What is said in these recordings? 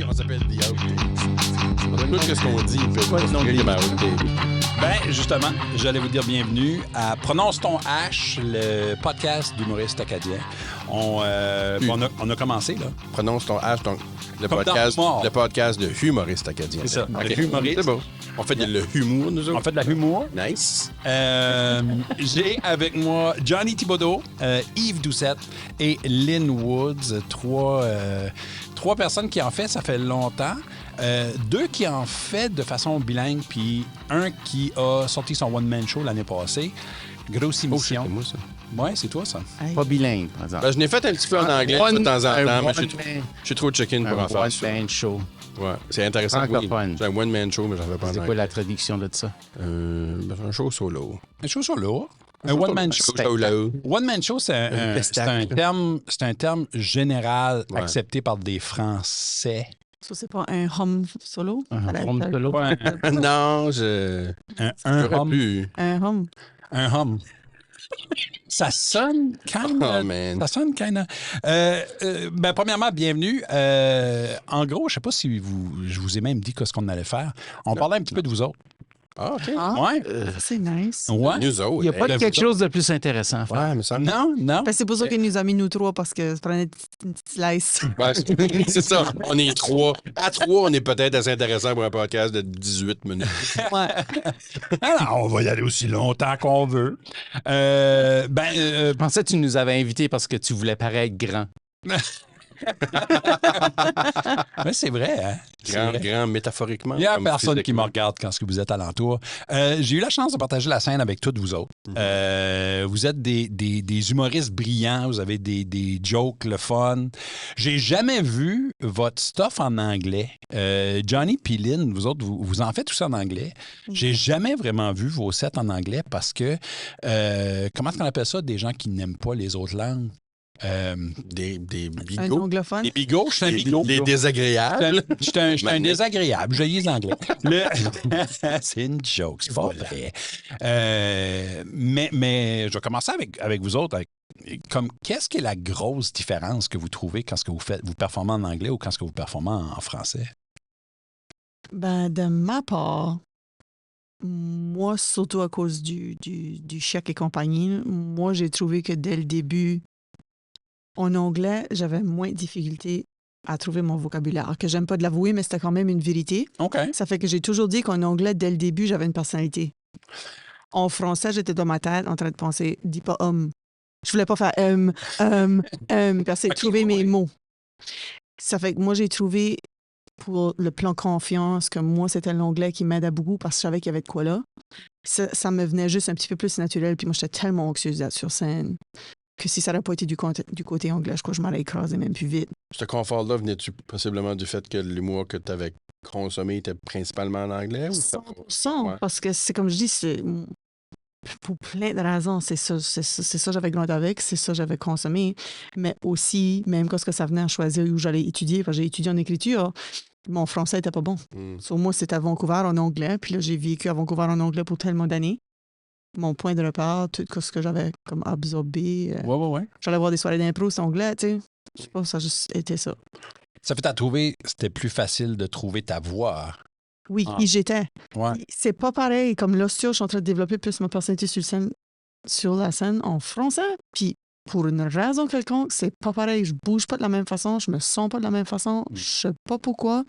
On s'appelle The Outtakes. Tout ce qu'on dit, il fait pas non comme Outtake. Ben, justement, j'allais vous dire bienvenue à Prononce ton H, le podcast d'humoristes acadiens. On a commencé, là. Prononce ton H, donc le Comme podcast de humoristes acadiens. C'est ça, Okay. le humoriste. C'est beau. On fait le humour, nous autres. On fait de la humour. Nice. J'ai avec moi Johnny Thibodeau, Yves Doucette et Lynn Woods. Trois personnes qui en fait, ça fait longtemps. Deux qui en fait de façon bilingue, puis un qui a sorti son one-man show l'année passée. Grosse émission. C'est moi, ça. Ouais, c'est toi, ça. Pas bilingue, par exemple. Ben, je n'ai fait un petit peu en anglais de temps en temps, mais je suis trop chicken pour en faire ça. One-man show. Ouais, c'est intéressant. Francophone. C'est un one-man show, mais j'en fais pas en C'est anglais. quoi la traduction de ça? Un show solo. Un show solo. Un one-man show. Solo. One-man show, c'est un terme général accepté par des Français. Ça, c'est pas un hum solo? Un home solo? Non, Un j'aurais hum. pu. Un hum. Un hum. Ça sonne kind Oh, man. Ça sonne kind ben, premièrement, bienvenue. En gros, je sais pas si je vous ai même dit ce qu'on allait faire. On parlait un petit peu de vous autres. Ah, OK. Ah, Ouais. ça, c'est nice. Ouais. Nous autres. Il n'y a pas de quelque chose de plus intéressant à faire. Ouais, mais ça... Non, non. Ben, c'est pour ça qu'il nous a mis nous trois, parce que ça prenait une petite slice. Ouais, c'est ça. On est trois. À trois, on est peut-être assez intéressant pour un podcast de 18 minutes. Ouais. Alors, on va y aller aussi longtemps qu'on veut. Je pensais que tu nous avais invités parce que tu voulais paraître grand. Mais c'est vrai, hein? Grand métaphoriquement. Il n'y a comme personne qui me physiquement. regarde quand vous êtes alentour. J'ai eu la chance de partager la scène avec toutes vous autres. Vous êtes des humoristes brillants, vous avez des jokes, le fun. J'ai jamais vu votre stuff en anglais. Johnny et Lynn, vous autres, vous en faites tout ça en anglais. J'ai jamais vraiment vu vos sets en anglais parce que, comment est-ce qu'on appelle ça, des gens qui n'aiment pas les autres langues? Des Un bigots. anglophone. Des bigots, je suis un bigot. Les désagréables. Je suis un désagréable. Je lis les anglais. C'est une joke, c'est pas vrai. Mais je vais commencer avec vous autres. Qu'est-ce qui est la grosse différence que vous trouvez quand vous performez en anglais ou quand vous performez en français? Ben, de ma part, moi, surtout à cause du chèque et compagnie, moi, j'ai trouvé que dès le début, en anglais, j'avais moins de difficulté à trouver mon vocabulaire, que j'aime pas de l'avouer, mais c'était quand même une vérité. OK. Ça fait que j'ai toujours dit qu'en anglais, dès le début, j'avais une personnalité. En français, j'étais dans ma tête en train de penser, dis pas homme. Je voulais pas faire parce que trouver mes mots. Ça fait que moi, j'ai trouvé, pour le plan confiance, que moi, c'était l'anglais qui m'aidait beaucoup parce que je savais qu'il y avait de quoi là. Ça me venait juste un petit peu plus naturel, puis moi, j'étais tellement anxieuse d'être sur scène que si ça n'aurait pas été du côté anglais, je crois que je m'aurais écrasé même plus vite. Ce confort-là venait-tu possiblement du fait que l'humour que tu avais consommé était principalement en anglais? Ou 100%, Ouais. parce que c'est comme je dis, c'est pour plein de raisons, c'est ça que j'avais grandi avec, c'est ça que j'avais consommé, mais aussi, même quand ça venait à choisir où j'allais étudier, parce que j'ai étudié en écriture, mon français n'était pas bon. Sur moi, c'était à Vancouver en anglais, puis là, j'ai vécu à Vancouver en anglais pour tellement d'années. Mon point de repère, tout ce que j'avais comme absorbé. Ouais. J'allais voir des soirées d'impro, c'est anglais, tu sais. Je sais pas, ça a juste été ça. Ça fait c'était plus facile de trouver ta voix. Oui, qui j'étais. Ouais. C'est pas pareil. Comme là, je suis en train de développer plus ma personnalité sur la scène en français. Puis pour une raison quelconque, c'est pas pareil. Je bouge pas de la même façon, je me sens pas de la même façon. Je sais pas pourquoi.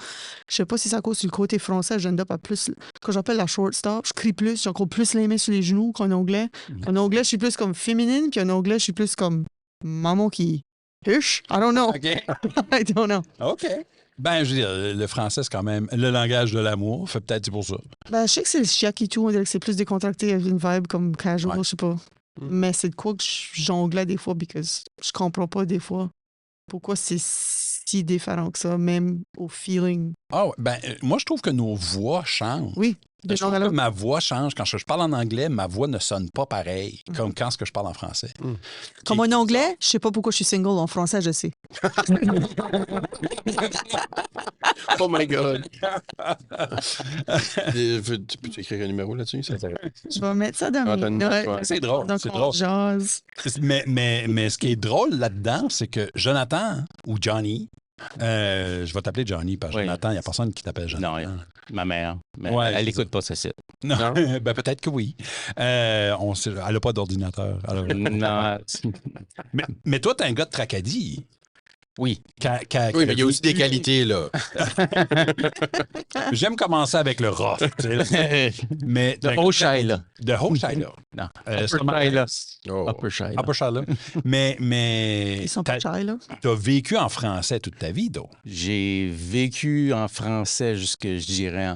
Je sais pas si c'est à cause du côté français. Je ne pas plus. Quand j'appelle la short stop, je crie plus. J'ai encore plus les mains sur les genoux qu'en anglais. En anglais, je suis plus comme féminine, puis en anglais, je suis plus comme maman qui hush. I don't know. OK. I don't know. OK. Ben, je veux dire, le français, c'est quand même le langage de l'amour. Fait peut-être c'est pour ça. Ben, je sais que c'est le chiac et tout. On dirait que c'est plus décontracté avec une vibe comme casual, Ouais. je sais pas. Mais c'est de quoi que je jonglais des fois, parce que je comprends pas des fois pourquoi c'est si différent que ça, même au feeling. Ah, ouais, ben, moi, je trouve que nos voix changent. Oui, de Je trouve genre à que l'autre. ma voix change. Quand je parle en anglais, ma voix ne sonne pas pareil comme quand je parle en français. Comme en anglais, je sais pas pourquoi je suis single. En français, je sais. Oh my God! Tu peux écrire un numéro là-dessus? Ça t'intéresse? Je vais mettre ça dans Ah, mes t'as une- notes. ouais. C'est drôle, Donc, c'est on drôle. jase. Mais ce qui est drôle là-dedans, c'est que Jonathan ou Johnny, Je vais t'appeler Johnny parce que Oui. Jonathan, il n'y a personne qui t'appelle Jonathan. Non, ma mère. Mais Ouais, elle c'est n'écoute pas ce site. Non, ben peut-être que oui. Elle n'a pas d'ordinateur. Alors... Non. mais toi, t'es un gars de Tracadie. Oui. Oui, mais il y a aussi des qualités, là. J'aime commencer avec le rough. tu sais. Mais De Haut-Shire. De Haut-Shire. Non. Upper Oh. Upper Shire. Upper Shire. Mais Ils sont pas chers, là. t'as vécu en français toute ta vie, donc. J'ai vécu en français jusque, je dirais,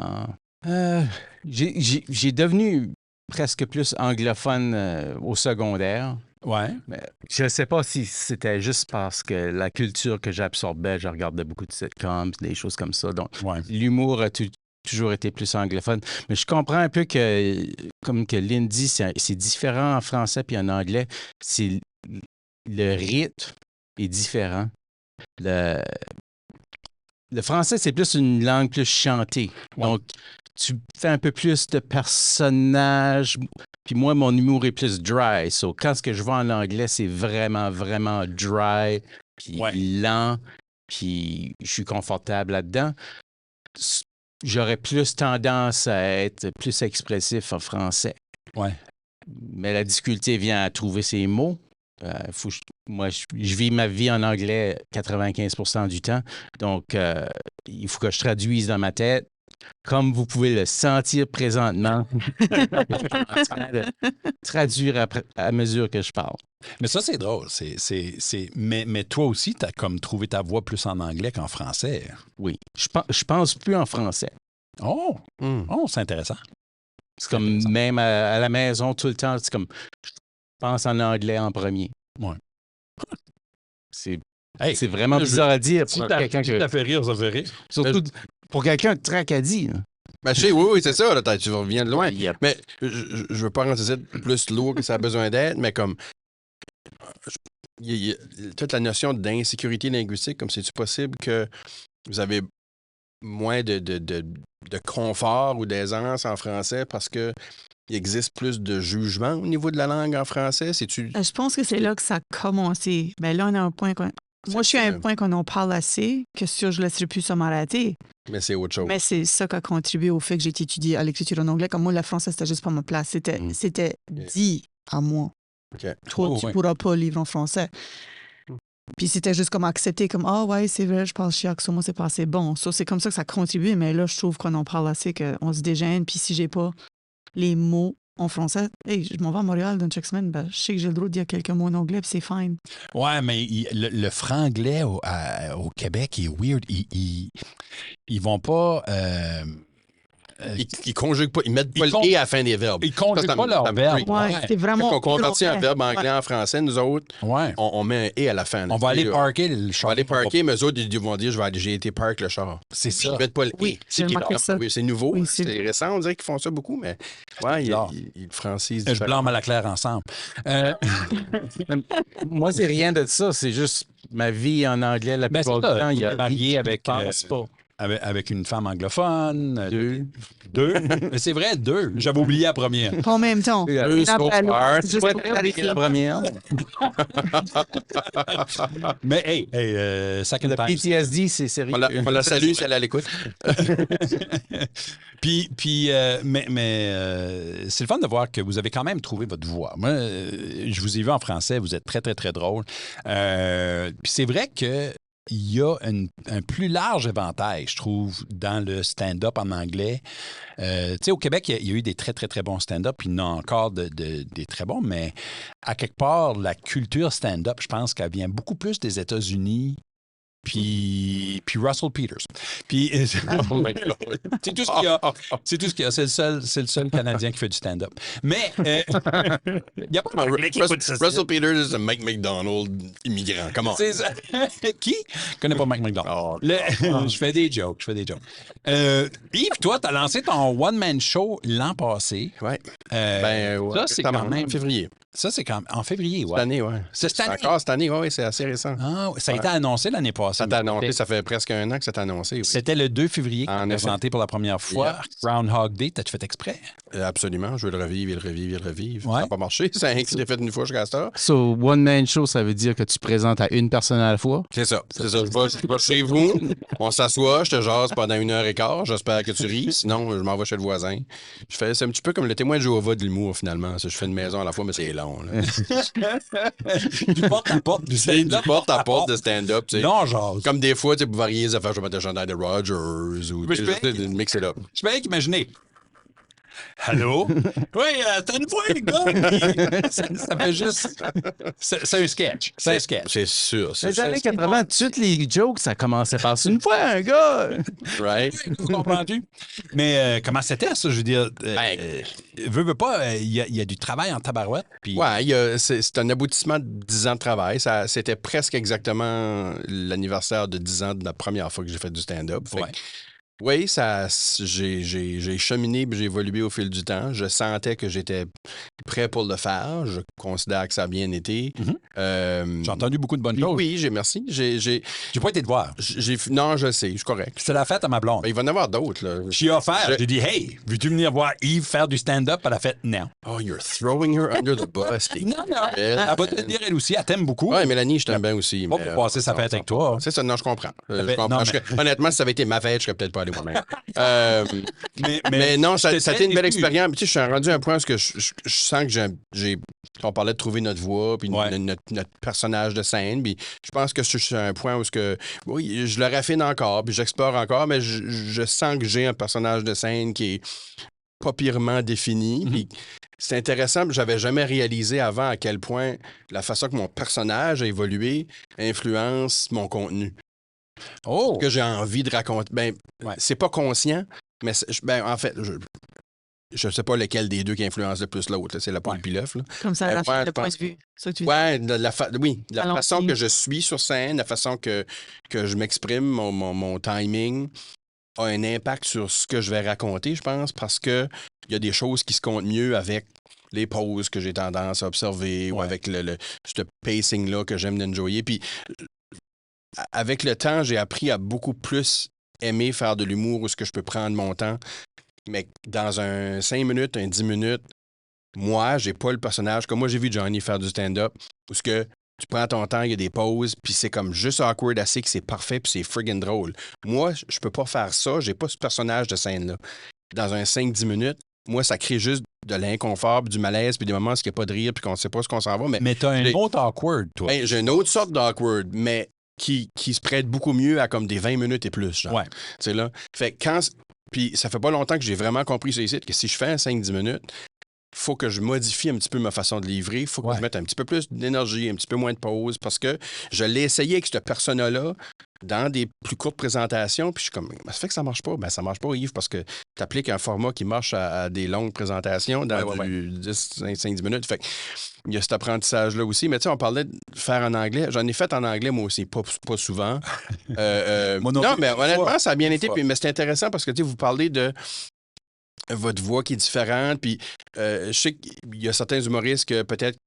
j'ai devenu presque plus anglophone au secondaire. Ouais. Mais je ne sais pas si c'était juste parce que la culture que j'absorbais, je regardais beaucoup de sitcoms, des choses comme ça. Donc, Ouais. l'humour a toujours été plus anglophone. Mais je comprends un peu que, comme que Lynn dit, c'est différent en français puis en anglais. Le rythme est différent. Le français, c'est plus une langue plus chantée. Ouais. Donc, tu fais un peu plus de personnages. Puis moi, mon humour est plus dry. So, quand ce que je vois en anglais, c'est vraiment, vraiment dry, puis lent, puis je suis confortable là-dedans. J'aurais plus tendance à être plus expressif en français. Ouais. Mais la difficulté vient à trouver ses mots. Moi, je vis ma vie en anglais 95% du temps. Donc, il faut que je traduise dans ma tête. Comme vous pouvez le sentir présentement, je suis en train de traduire à mesure que je parle. Mais ça, c'est drôle. Mais toi aussi, tu as comme trouvé ta voix plus en anglais qu'en français. Oui. Je pense plus en français. Oh! C'est intéressant. C'est comme même à la maison tout le temps, c'est comme je pense en anglais en premier. Ouais. C'est Hey, vraiment bizarre à dire Si pour t'as quelqu'un que... fait rire, ça fait rire. Surtout pour quelqu'un de Tracadie. Hein. Ben, je sais, oui, c'est ça, là, tu reviens de loin. Yep. Mais je veux pas rendre ça plus lourd que ça a besoin d'être, mais comme il y a toute la notion d'insécurité linguistique, comme c'est-tu possible que vous avez moins de confort ou d'aisance en français parce que il existe plus de jugement au niveau de la langue en français? C'est-tu... Je pense que c'est là que ça a commencé. Ben là, on a un point moi, je suis à un point qu'on en parle assez, que sûr, je ne laisserai plus ça m'arrêter. Mais c'est autre chose. Mais c'est ça qui a contribué au fait que j'ai étudié à l'écriture en anglais. Comme moi, le français, c'était juste pas ma place. C'était dit à moi. Okay. Toi, tu ne pourras pas lire en français. Puis c'était juste comme accepter, comme « Ah ouais, c'est vrai, je parle chiac, sur moi, c'est pas assez bon. » So, c'est comme ça que ça contribue, mais là, je trouve qu'on en parle assez, qu'on se dégêne. Puis si j'ai pas les mots en français, hey, je m'en vais à Montréal dans chaque semaine, ben, je sais que j'ai le droit de dire quelques mots en anglais, puis c'est fine. Ouais, mais le franglais au Québec est weird. Ils vont pas... Ils conjuguent pas, ils mettent pas le « et » à la fin des verbes. Ils conjuguent pas leur verbe. Ouais, c'est vraiment... Quand on convertit un verbe anglais en français, nous autres, on met un « et » à la fin. On va aller parker le char. On va aller parker, mais eux autres, ils vont dire « j'ai été park le char ». C'est ça. Ils mettent pas le « et Oui, ». C'est nouveau, oui, c'est récent, on dirait qu'ils font ça beaucoup, mais ouais, ils francisent. Je blâme à la claire ensemble. Moi, c'est rien de ça. C'est juste ma vie en anglais la plupart du temps. Il y a marié avec... pas. Avec une femme anglophone. 2. Mais c'est vrai, 2. J'avais oublié la première. Pas en même temps. Deux Une après l'autre. Tu Juste pourrais pour clarifier clarifier. la première. Mais hey, second Le time. PTSD, c'est sérieux. On la salue si elle est à l'écoute. Puis c'est le fun de voir que vous avez quand même trouvé votre voix. Moi, je vous ai vu en français, vous êtes très, très, très drôle. Puis c'est vrai que il y a un plus large éventail, je trouve, dans le stand-up en anglais. Tu sais, au Québec, il y a eu des très, très, très bons stand-up, puis il y en a encore des très bons, mais à quelque part, la culture stand-up, je pense qu'elle vient beaucoup plus des États-Unis, puis Russell Peters. Puis, Oh my God. c'est tout ce qu'il y a. C'est tout ce qu'il y a. C'est le seul Canadien qui fait du stand-up. Mais il n'y a pas de qui écoute ça. Russell Peters, c'est Mike McDonald immigrant. Comment? C'est ça. Qui? Je connais pas Mike McDonald. Je fais des jokes. Yves, toi, tu as lancé ton one-man show l'an passé. Ouais. Ça, c'est quand même... En février. Ça, c'est quand même... En février, ouais. Cette année, ouais. C'est cette année? Encore cette année, oui, c'est assez récent. Ah, ça a été annoncé l'année passée. Ça t'a annoncé, ça fait presque un an que ça t'a annoncé. Oui. C'était le 2 février que tu En présenté pour la première fois. Yeah. Groundhog Day, t'as-tu fait exprès? Absolument. Je veux le revivre et le revivre et le revivre. Ouais. Ça n'a pas marché. C'est rien que c'était fait une fois jusqu'à ça. So, one-man show, ça veut dire que tu présentes à une personne à la fois? C'est ça. C'est ça. Je vais chez vous, on s'assoit, je te jase pendant 1h15. J'espère que tu ris. Sinon, je m'en vais chez le voisin. C'est un petit peu comme le témoin de Jéhovah de l'humour, finalement. Je fais une maison à la fois, mais c'est long. Là. Du porte-à-porte du C'est stand-up. du porte-à-porte de stand-up. Tu sais. Non, genre. Comme des fois, tu sais, pour varier les affaires, je vais mettre un chandail de Rogers ou Mais je peux- mix it up. Je peux rien qu'imaginer. Allô? Oui, t'as une voix, les gars! Ça fait juste. C'est un sketch. C'est un sketch. C'est sûr. Les années 80, toutes les jokes, ça commençait par une fois, un gars! Right? Comprends-tu? Mais comment c'était, ça? Je veux dire, veux pas, il y a du travail en tabarouette. Puis... Ouais, c'est un aboutissement de 10 ans de travail. C'était presque exactement l'anniversaire de 10 ans de la première fois que j'ai fait du stand-up. Fait que, oui, j'ai cheminé et j'ai évolué au fil du temps. Je sentais que j'étais prêt pour le faire. Je considère que ça a bien été. J'ai entendu beaucoup de bonnes choses. Oui, merci. J'ai pas été te voir. Non, je sais, je suis correct. C'était la fête à ma blonde. Ben, il va en avoir d'autres. Là. J'y ai offert. J'ai dit, hey, veux-tu venir voir Yves faire du stand-up? Elle a fait, non. Oh, you're throwing her under the bus. Non. Elle va te le dire, elle aussi. Elle t'aime beaucoup. Oui, Mélanie, je t'aime bien aussi. Pas pour passer sa fête avec toi. C'est ça, non, je comprends. Non, Honnêtement, si ça avait été ma fête, je serais peut-être pas allé moi-même. Mais non, ça a été une belle expérience. Tu sais, je suis rendu à un point où je sens que on parlait de trouver notre voix, puis notre personnage de scène. Puis je pense que je suis à un point où oui, je le raffine encore, puis j'explore encore, mais je sens que j'ai un personnage de scène qui est pas pirement défini. Puis c'est intéressant, j'avais jamais réalisé avant à quel point la façon que mon personnage a évolué influence mon contenu. Oh! Que j'ai envie de raconter. Ben, c'est pas conscient, mais en fait, je sais pas lequel des deux qui influence le plus l'autre. C'est la poule puis l'œuf. Comme ça, le point de vue. La façon que je suis sur scène, la façon que je m'exprime, mon timing a un impact sur ce que je vais raconter, je pense, parce que il y a des choses qui se comptent mieux avec les pauses que j'ai tendance à observer ou avec ce pacing-là que j'aime d'enjoyer. Puis avec le temps, j'ai appris à beaucoup plus aimer faire de l'humour où ce que je peux prendre mon temps. Mais dans un 5 minutes, un 10 minutes, moi, j'ai pas le personnage. Comme moi, j'ai vu Johnny faire du stand-up, où ce que tu prends ton temps, il y a des pauses, puis c'est comme juste awkward assez que c'est parfait, puis c'est friggin' drôle. Moi, je peux pas faire ça. J'ai pas ce personnage de scène-là. Dans un 5-10 minutes, moi, ça crée juste de l'inconfort, puis du malaise, puis des moments où il n'y a pas de rire, puis qu'on sait pas ce qu'on s'en va. Mais t'as un autre awkward, toi. Ben, j'ai une autre sorte d'awkward, mais qui se prête beaucoup mieux à comme des 20 minutes et plus. Genre. Ouais. Tu sais, là. Fait puis ça fait pas longtemps que j'ai vraiment compris ça ici, que si je fais un 5-10 minutes, il faut que je modifie un petit peu ma façon de livrer. Il faut que je mette un petit peu plus d'énergie, un petit peu moins de pause, parce que je l'ai essayé avec ce persona-là dans des plus courtes présentations, puis je suis comme, ça fait que ça marche pas. Ben, ça marche pas, Yves, parce que tu appliques un format qui marche à des longues présentations dans du 10-5-10 minutes. Fait que il y a cet apprentissage-là aussi. Mais tu sais, on parlait de faire en anglais. J'en ai fait en anglais, moi aussi, pas souvent. Non, mais honnêtement, ça a bien été. Mais c'est intéressant parce que tu sais, vous parlez de votre voix qui est différente. Puis je sais qu'il y a certains humoristes que peut-être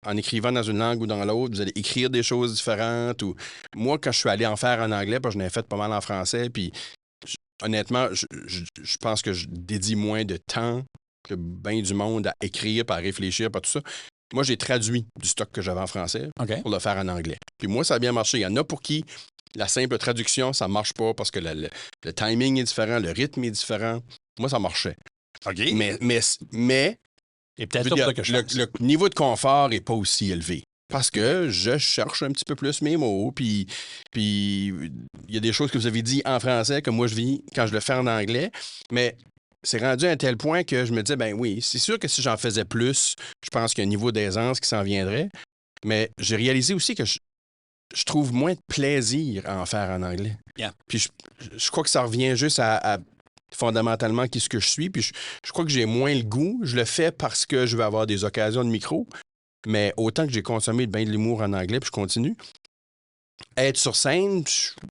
en écrivant dans une langue ou dans l'autre, vous allez écrire des choses différentes. Ou moi, quand je suis allé en faire en anglais, parce que j'en ai fait pas mal en français, puis honnêtement, je pense que je dédie moins de temps que bien du monde à écrire, à réfléchir, tout ça. Moi, j'ai traduit du stock que j'avais en français pour le faire en anglais. Puis moi, ça a bien marché. Il y en a pour qui la simple traduction, ça marche pas parce que le timing est différent, le rythme est différent. Moi, ça marchait. OK. Mais et peut-être le niveau de confort n'est pas aussi élevé. Parce que je cherche un petit peu plus mes mots, puis il y a des choses que vous avez dit en français que moi je vis quand je le fais en anglais, mais c'est rendu à un tel point que je me disais, ben oui, c'est sûr que si j'en faisais plus, je pense qu'il y a un niveau d'aisance qui s'en viendrait, mais j'ai réalisé aussi que je trouve moins de plaisir à en faire en anglais. Yeah. Puis je crois que ça revient juste à fondamentalement qui ce que je suis, puis je crois que j'ai moins le goût, je le fais parce que je veux avoir des occasions de micro, mais autant que j'ai consommé bien de l'humour en anglais, puis je continue. Être sur scène,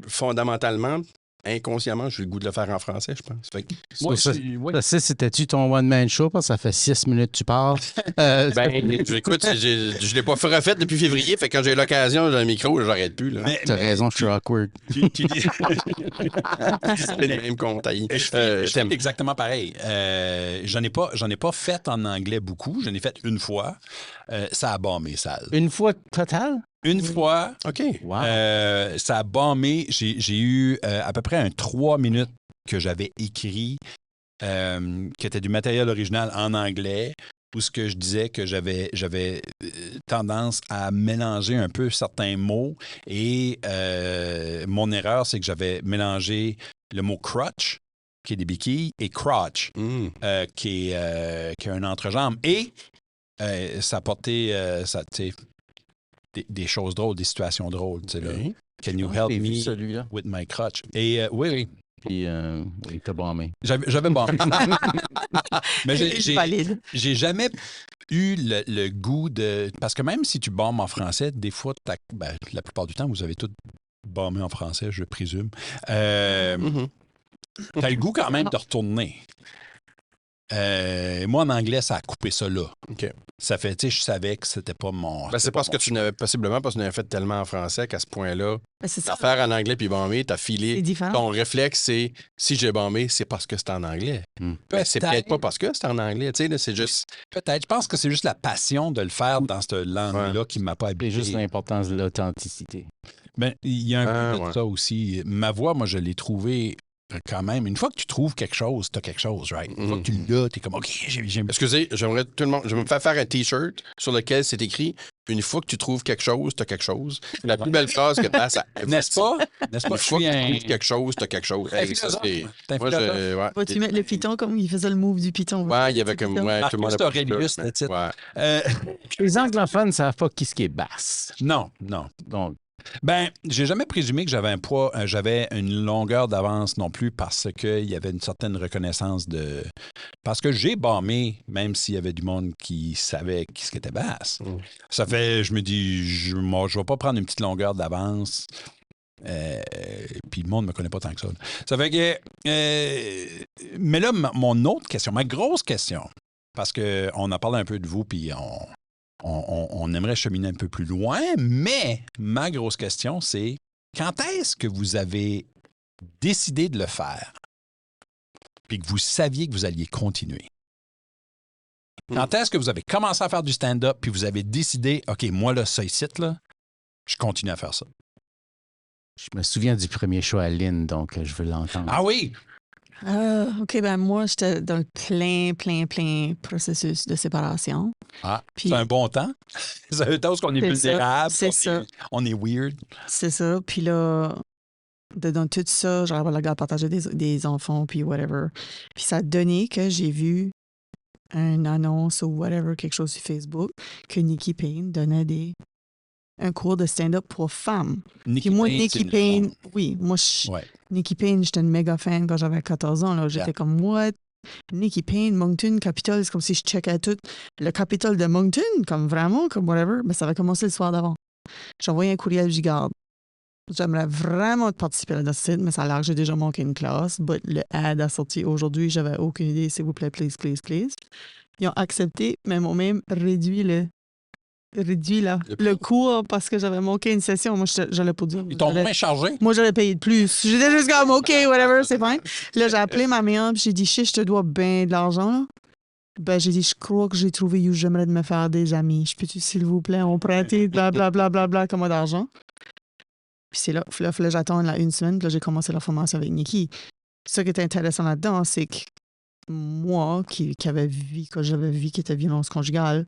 fondamentalement, inconsciemment, j'ai le goût de le faire en français, je pense. Fait que, Moi, Ça, c'était-tu ton one-man show? Parce que ça fait 6 minutes que tu parles. écoute, je l'ai pas refait depuis février, fait que quand j'ai l'occasion d'un micro, j'arrête plus. Là. T'as raison, je suis awkward. Tu dis... C'est le même compte. Je suis exactement pareil. J'en ai pas fait en anglais beaucoup. J'en ai fait une fois. Ça a bombé, ça. Une fois total? Une fois. OK. Wow. Ça a bombé. J'ai eu à peu près un 3 minutes que j'avais écrit, qui était du matériel original en anglais, où ce que je disais que j'avais tendance à mélanger un peu certains mots. Et mon erreur, c'est que j'avais mélangé le mot crutch, qui est des béquilles, et crotch, qui est un entrejambe. Et ça a porté des choses drôles, des situations drôles. Tu sais, là. Can you help J'ai vu me celui-là. with my crutch? Et oui. Puis, il t'a bombé. J'avais bombé. Mais Valide. j'ai jamais eu le goût de... Parce que même si tu bombes en français, des fois, la plupart du temps, vous avez tout bombé en français, je présume. T'as le goût quand même de retourner. Moi, en anglais, ça a coupé ça là. OK. Ça fait, tu sais, je savais que c'était pas mon... C'est parce que tu n'avais possiblement parce que tu n'avais fait tellement en français qu'à ce point-là, C'est ça. faire en anglais puis bombé, t'as filé. C'est différent. Ton réflexe, c'est si j'ai bombé, c'est parce que c'est en anglais. Ben, c'est peut-être pas parce que c'est en anglais, tu sais, c'est juste. Peut-être. Je pense que c'est juste la passion de le faire dans cette langue-là qui ne m'a pas C'est habitué. juste l'importance de l'authenticité. Ben, il y a un peu de ouais. ça aussi. Ma voix, moi, je l'ai trouvée quand même. Une fois que tu trouves quelque chose, t'as quelque chose, right? Une fois que tu l'as, t'es comme, OK, j'ai... Excusez, j'aimerais tout le monde. Je vais me faire un T-shirt sur lequel c'est écrit une fois que tu trouves quelque chose, t'as quelque chose. C'est la plus belle phrase que t'as. N'est-ce pas? N'est-ce pas? Une fois que tu trouves quelque chose, t'as quelque chose. Hey, ça, c'est. Moi, ouais. Vas-tu mettre le piton comme il faisait le move du piton? Ouais, il y avait comme. Ouais, tout le monde c'est Aurelius, le titre. Ouais. Les anglophones ne savent pas qui ce qui est basse. Non. Donc, Ben, j'ai jamais présumé que j'avais j'avais une longueur d'avance non plus parce qu'il y avait une certaine reconnaissance de... Parce que j'ai bombé, même s'il y avait du monde qui savait ce qui était basse. Ça fait, je me dis, je vais pas prendre une petite longueur d'avance. Puis le monde ne me connaît pas tant que ça. Ça fait que... mais là, mon autre question, ma grosse question, parce qu'on a parlé un peu de vous, puis on aimerait cheminer un peu plus loin, mais ma grosse question, c'est quand est-ce que vous avez décidé de le faire puis que vous saviez que vous alliez continuer? Quand est-ce que vous avez commencé à faire du stand-up puis vous avez décidé, OK, moi, là, ça ici, là, je continue à faire ça? je me souviens du premier show à Lynn, donc je veux l'entendre. Ah oui? OK, ben moi, j'étais dans le plein processus de séparation. Ah, Puis, c'est un bon temps. C'est un temps où on est vulnérable. C'est ça. On est weird. C'est ça. Puis là, dans tout ça, j'aurais pas le gars partager des enfants, puis whatever. Puis ça a donné que j'ai vu une annonce ou whatever, quelque chose sur Facebook, que Nikki Payne donnait un cours de stand-up pour femmes. Puis moi, Nikki Payne, oui, moi, Nikki Payne, j'étais une méga fan quand j'avais 14 ans. Là. J'étais comme, what? Nikki Payne, Moncton, Capitol, c'est comme si je checkais tout. Le Capitole de Moncton, comme vraiment, comme whatever, mais ça avait commencé le soir d'avant. J'ai envoyé un courriel, j'y garde. J'aimerais vraiment participer à la site, mais ça a l'air que j'ai déjà manqué une classe. But le ad a sorti aujourd'hui, j'avais aucune idée, s'il vous plaît, please. Ils ont accepté, mais m'ont même réduit le cours parce que j'avais manqué une session. Moi, j'allais pas dire. Ils t'ont moins chargé? Moi, j'allais payer de plus. J'étais juste comme, OK, whatever, c'est fine. Là, j'ai appelé ma mère, puis j'ai dit, je te dois bien de l'argent, là. Ben, j'ai dit, je crois que j'ai trouvé où j'aimerais me faire des amis. Je peux-tu, s'il vous plaît, emprunter, blablabla, comme d'argent? Puis c'est là, fallait j'attends une semaine, puis là, j'ai commencé la formation avec Nikki. Ce qui était intéressant là-dedans, c'est que moi, qui avait vu, quand j'avais vu qu'il était violence conjugale,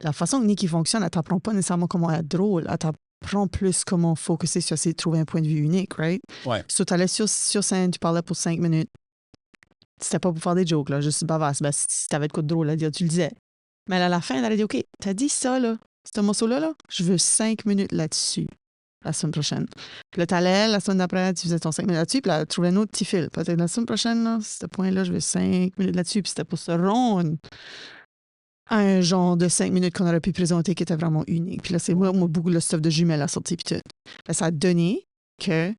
la façon que Nikki fonctionne, elle t'apprend pas nécessairement comment être drôle, elle t'apprend plus comment focuser sur essayer de trouver un point de vue unique, right? Ouais. So, tu allais sur scène, tu parlais pour 5 minutes. C'était pas pour faire des jokes, là, juste bavasse. Ben, si t'avais de quoi de drôle à dire, tu le disais. Mais à la fin, elle a dit, OK, t'as dit ça, là, ce morceau-là, là, je veux 5 minutes là-dessus. La semaine prochaine. Puis là, t'allais, la semaine d'après, tu faisais ton 5 minutes là-dessus, puis là, tu trouvais un autre petit fil. Peut-être la semaine prochaine, là, ce point-là, je veux 5 minutes là-dessus, puis c'était pour se rendre à un genre de 5 minutes qu'on aurait pu présenter qui était vraiment unique. Puis là, c'est moi beaucoup le stuff de jumelles à sortir, puis tout. Là, ça a donné que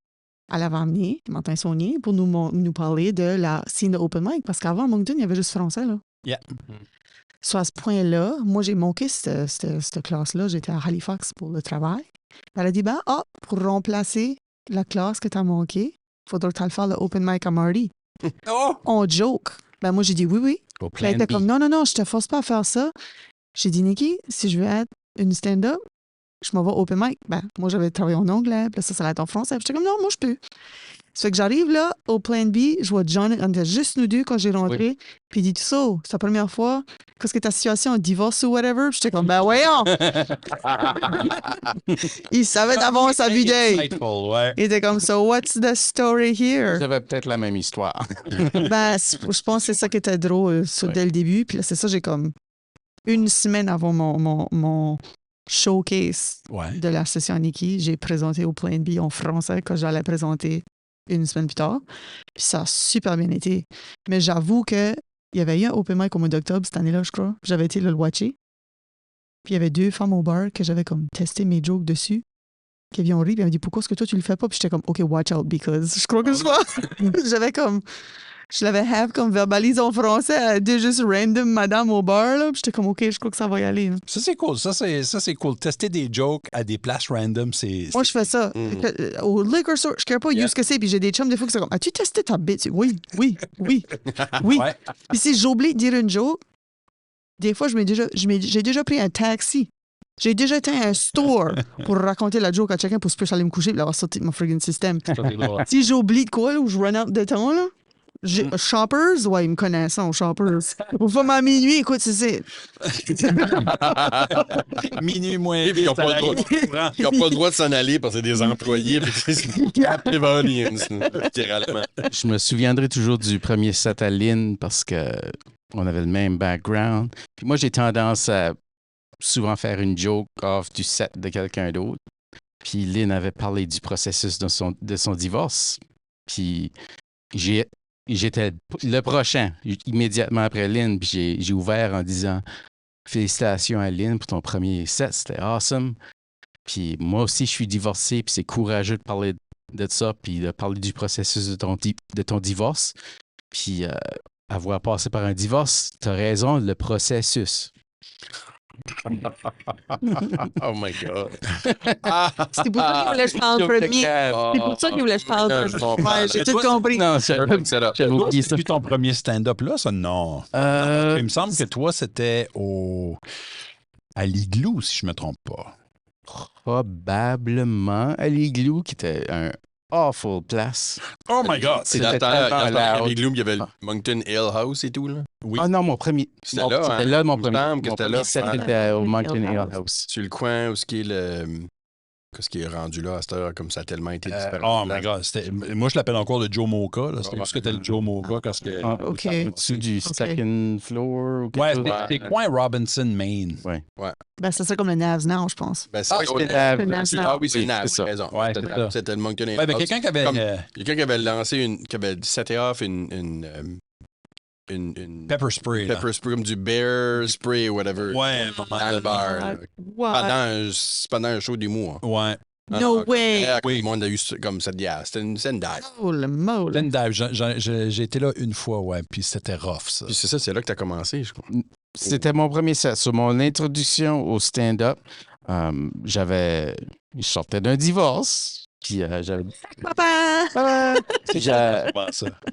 Elle avait amené Martin Saunier pour nous parler de la scène de open mic. Parce qu'avant, à Moncton, il y avait juste français, là. Yeah. Soit à ce point-là, moi, j'ai manqué cette classe-là. J'étais à Halifax pour le travail. Elle a dit, pour remplacer la classe que tu as manquée, il faudra que tu ailles faire le open mic à Marty. Oh! On joke. Moi, j'ai dit oui. Au Puis elle était comme, non, je te force pas à faire ça. J'ai dit, Nikki, si je veux être une stand-up, je m'en vais au open mic. Moi, j'avais travaillé en anglais, puis là, ça allait être en français. J'étais comme, non, moi, je peux. Ça fait que j'arrive là, au Plan B, je vois John, on était juste nous deux quand j'ai rentré, puis il dit, so, c'est la première fois, qu'est-ce que ta situation, divorce ou whatever? J'étais comme, voyons! Il savait d'avance sa vie day. Ouais. Il était comme, so what's the story here? J'avais peut-être la même histoire. Je pense que c'est ça qui était drôle dès le début. Puis là, c'est ça, j'ai comme une semaine avant mon showcase de la session Nikki, j'ai présenté au Plan B en français que j'allais présenter une semaine plus tard. Puis ça a super bien été. Mais j'avoue qu'il y avait eu un open mic au mois d'octobre cette année-là, je crois. J'avais été le watcher. Puis il y avait 2 femmes au bar que j'avais comme testé mes jokes dessus. Qui avaient ri, puis elle m'a dit, pourquoi est-ce que toi tu le fais pas? Puis j'étais comme, OK, watch out, because je crois que j'avais comme. Je l'avais comme verbalisé en français à 2 juste random madame au bar, là. Puis j'étais comme, OK, je crois que ça va y aller. Là. Ça, c'est cool. Ça, c'est cool. Tester des jokes à des places random, c'est... Moi, je fais ça. Au liquor store, je ne care pas ce que c'est. Puis j'ai des chums des fois qui sont comme, as-tu testé ta bite? Oui. Ouais. Puis si j'oublie de dire une joke, des fois, j'ai déjà pris un taxi. J'ai déjà été à un store pour raconter la joke à chacun pour se plus aller me coucher et avoir sorti de mon friggin' système. Si j'oublie de quoi, là, ou je run out de temps, là, Shoppers, ils me connaissent, aux Shoppers. Au fond, à minuit, écoute, c'est Minuit moins. Ils n'ont pas le droit de s'en aller parce que c'est des employés. C'est captive audience, littéralement. Je me souviendrai toujours du premier set à Lynn parce qu'on avait le même background. Puis moi, j'ai tendance à souvent faire une joke off du set de quelqu'un d'autre. Puis Lynn avait parlé du processus de son divorce. Puis j'étais le prochain, immédiatement après Lynn, puis j'ai ouvert en disant « Félicitations à Lynn pour ton premier set, c'était awesome. » Puis moi aussi, je suis divorcé, puis c'est courageux de parler de ça, puis de parler du processus de ton divorce. Puis avoir passé par un divorce, t'as raison, le processus. Oh my God. C'est pour ça qu'il voulait que je parle premier. C'est pour ça qu'il voulait que je parle premier. Ouais, j'ai tout compris. Non, j'avais oublié ça. Depuis ton premier stand-up là, ça, non. Il me semble que toi, c'était à l'Igloo, si je me trompe pas. Probablement à l'Igloo, qui était un awful place. Oh my God! C'était tellement loud. Les Gloom, il y avait le Moncton Ale House et tout, là. Oui. Ah non, mon premier. C'était là, hein? C'était là, mon Il me premier. semble que Mon c'était premier là. set était au Moncton Ale House. Sur le coin où ce qui est le... Qu'est-ce qui est rendu là à cette heure, comme ça a tellement été différent. Oh my God! Moi, je l'appelle encore le Joe Mocha. C'était juste que c'était le Joe Mocha parce que... OK. Au-dessus du second floor ou quelque Ouais, chose. c'est coin Robinson, Maine. Ouais. C'est ça comme le Navs now, je pense. Ben, Ah, c'était c'était Ah oui, c'est oui, Nav, c'est ça. raison. Ouais, c'est ça. C'était le Moncton Ale Ouais, ben, House. quelqu'un qui avait... Quelqu'un qui avait lancé qui avait seté off une Pepper spray. là. pepper spray, comme du bear spray ou whatever. Ouais, Dans le bar. là. Pendant un show d'humour. Ouais. No way. Tout le monde a eu comme cette diave. C'était une scène dive. Oh, le mot. Pleine dive. J'ai été là une fois, ouais, puis c'était rough, ça. Puis c'est ça, c'est là que tu as commencé, je crois. C'était mon premier set. Sur mon introduction au stand-up, je sortais d'un divorce. Puis j'avais. Papa!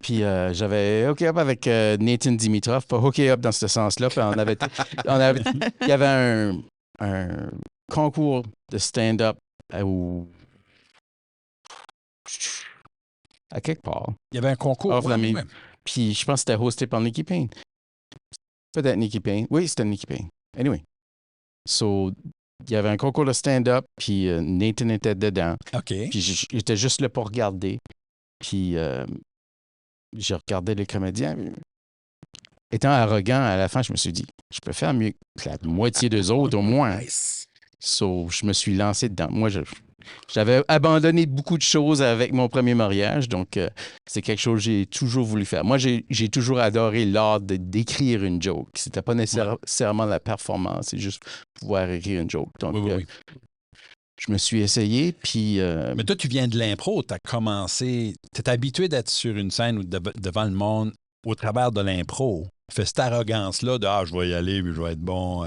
Puis j'avais hook up avec Nathan Dimitrov, pas hook up dans ce sens-là. Puis il y avait un concours de stand-up à quelque part. Il y avait un concours. Off la main. ouais. Puis je pense que c'était hosté par Nicky Payne. Peut-être Nicky Payne. Oui, c'était Nicky Payne. So, il y avait un concours de stand-up, puis Nathan était dedans. OK. Puis j'étais juste là pour regarder. Puis je regardais les comédiens. Étant arrogant, à la fin, je me suis dit, je peux faire mieux que la moitié d'eux autres, au moins. So, je me suis lancé dedans. Moi, j'avais abandonné beaucoup de choses avec mon premier mariage, donc c'est quelque chose que j'ai toujours voulu faire. Moi, j'ai toujours adoré l'art d'écrire une joke. C'était pas nécessairement la performance, c'est juste pouvoir écrire une joke. Donc, Oui. Je me suis essayé, puis... Mais toi, tu viens de l'impro, tu as commencé, tu es habitué d'être sur une scène ou devant le monde au travers de l'impro. Fait cette arrogance-là de « Ah, je vais y aller, puis je vais être bon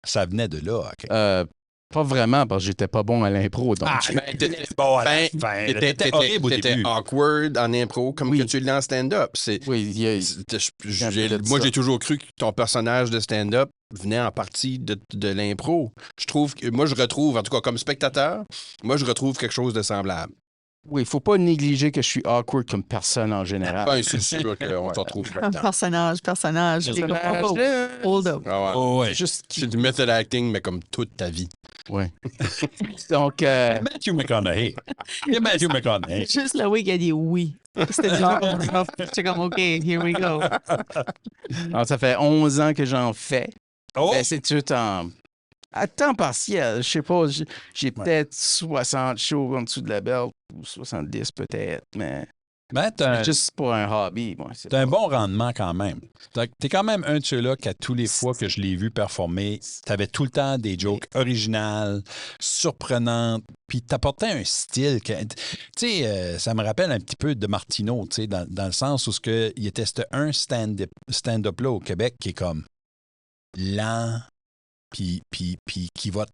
ça venait de là. OK. Pas vraiment, parce que j'étais pas bon à l'impro. Donc... t'étais bon à la fin. T'étais horrible au début. T'étais awkward en impro, comme que tu l'es en stand-up. Moi, j'ai toujours cru que ton personnage de stand-up venait en partie de l'impro. Moi, je retrouve, en tout cas comme spectateur, je retrouve quelque chose de semblable. Oui, il faut pas négliger que je suis awkward comme personne en général. Ben, c'est sûr qu'on s'en retrouve. Personnage. Hold up. Ah ouais. C'est du method acting, mais comme toute ta vie. Oui. Donc... Matthew McConaughey. Matthew McConaughey. Juste le way qu'il a dit oui. C'était déjà j'étais comme, OK, here we go. Alors, ça fait 11 ans que j'en fais. Oh! Ben, c'est tout à temps partiel. Je sais pas, j'ai peut-être 60 shows en dessous de la belt, ou 70 peut-être, mais c'est juste pour un hobby. Moi, t'as un bon rendement quand même. T'es quand même un de ceux-là qu'à tous les fois que je l'ai vu performer, t'avais tout le temps des jokes originales, surprenantes, puis t'apportais un style que... Tu sais, ça me rappelle un petit peu de Martineau, tu sais, dans le sens où il était un stand-up-là au Québec qui est comme lent, puis qui va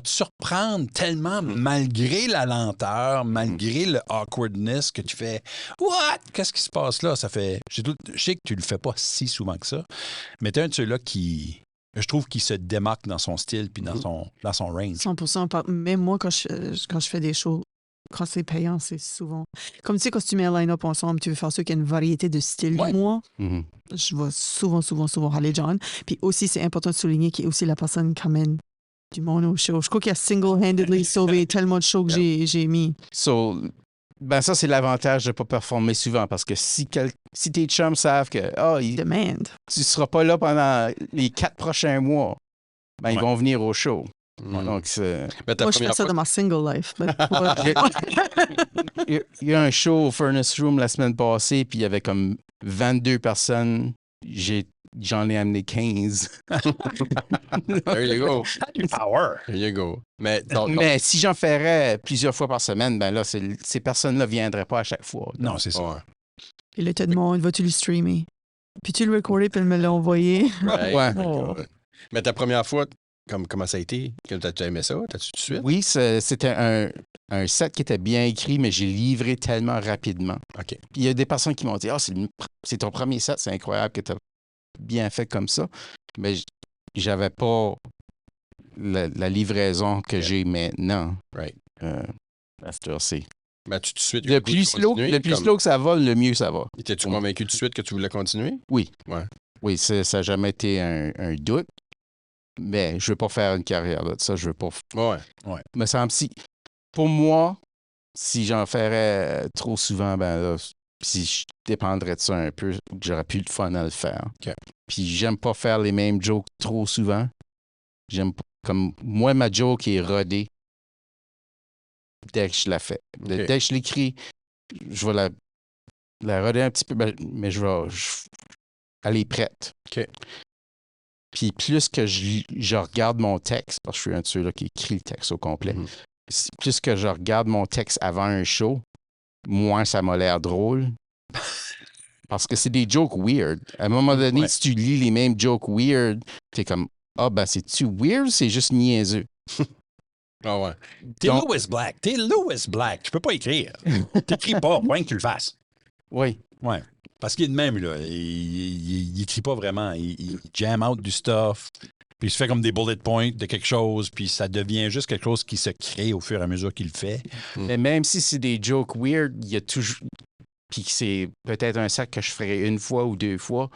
te surprendre tellement malgré la lenteur, malgré le awkwardness que tu fais « What? Qu'est-ce qui se passe là? » Ça fait... Je sais que tu le fais pas si souvent que ça, mais t'es un de ceux-là qui... Je trouve qu'il se démarque dans son style puis dans son range. 100%. Même moi, quand je fais des shows, quand c'est payant, c'est souvent... Comme tu sais, quand tu mets un line-up ensemble, tu veux faire sûr qu'il y a une variété de styles. Ouais. Moi, je vais souvent aller John. Puis aussi, c'est important de souligner qu'il est aussi la personne qui amène du monde au show. Je crois qu'il a single-handedly sauvé tellement de shows que j'ai mis. Ben ça, c'est l'avantage de ne pas performer souvent, parce que si tes chums savent que tu ne seras pas là pendant les 4 prochains mois, ben ils vont venir au show. Donc, moi, je fais ça dans ma single life. Il y a un show au Furnace Room la semaine passée, puis il y avait comme 22 personnes. J'en ai amené 15. There you go. Power. There you go. Mais si j'en ferais plusieurs fois par semaine, ben là, ces personnes-là ne viendraient pas à chaque fois. Non, c'est ça. Ouais. Puis là, tu te demandes, vas-tu le streamer? Puis tu le recorder, puis me l'as envoyé. Ouais. Mais ta première fois, comment ça a été? T'as aimé ça? T'as-tu tout de suite? Oui, c'était un set qui était bien écrit, mais j'ai livré tellement rapidement. OK. Puis il y a des personnes qui m'ont dit « Ah, c'est ton premier set, c'est incroyable que tu as bien fait comme ça. » Mais j'avais pas la livraison que j'ai maintenant. Right. À cette heure-ci. Ben, tout de suite, le plus slow que ça va, le mieux ça va. Étais-tu convaincu tout de suite que tu voulais continuer? Oui. Ouais. Oui, ça n'a jamais été un doute. Mais je ne veux pas faire une carrière là, de ça. Je veux pas. Ouais. Me semble pour moi, si j'en ferais trop souvent, ben là, si je dépendrais de ça un peu, j'aurais plus de fun à le faire. Okay. Puis j'aime pas faire les mêmes jokes trop souvent. J'aime pas, comme moi, ma joke est rodée dès que je la fais. Okay. Dès que je l'écris, je vais la roder un petit peu, mais elle est prête. OK. Puis plus que je regarde mon texte, parce que je suis un de ceux-là qui écrit le texte au complet, plus que je regarde mon texte avant un show, moins ça m'a l'air drôle. Parce que c'est des jokes weird. À un moment donné, si tu lis les mêmes jokes weird, t'es comme « Ah, ben c'est-tu weird ou c'est juste niaiseux? » Ah ouais. T'es Louis Black. Tu peux pas écrire. T'écris pas, point que tu le fasses. Oui. Ouais. Parce qu'il est de même, là. Il écrit pas vraiment. Il jam out du stuff. Puis il se fait comme des bullet points de quelque chose. Puis ça devient juste quelque chose qui se crée au fur et à mesure qu'il le fait. Mais même si c'est des jokes weird, il y a toujours... Puis c'est peut-être un sac que je ferai une fois ou 2 fois.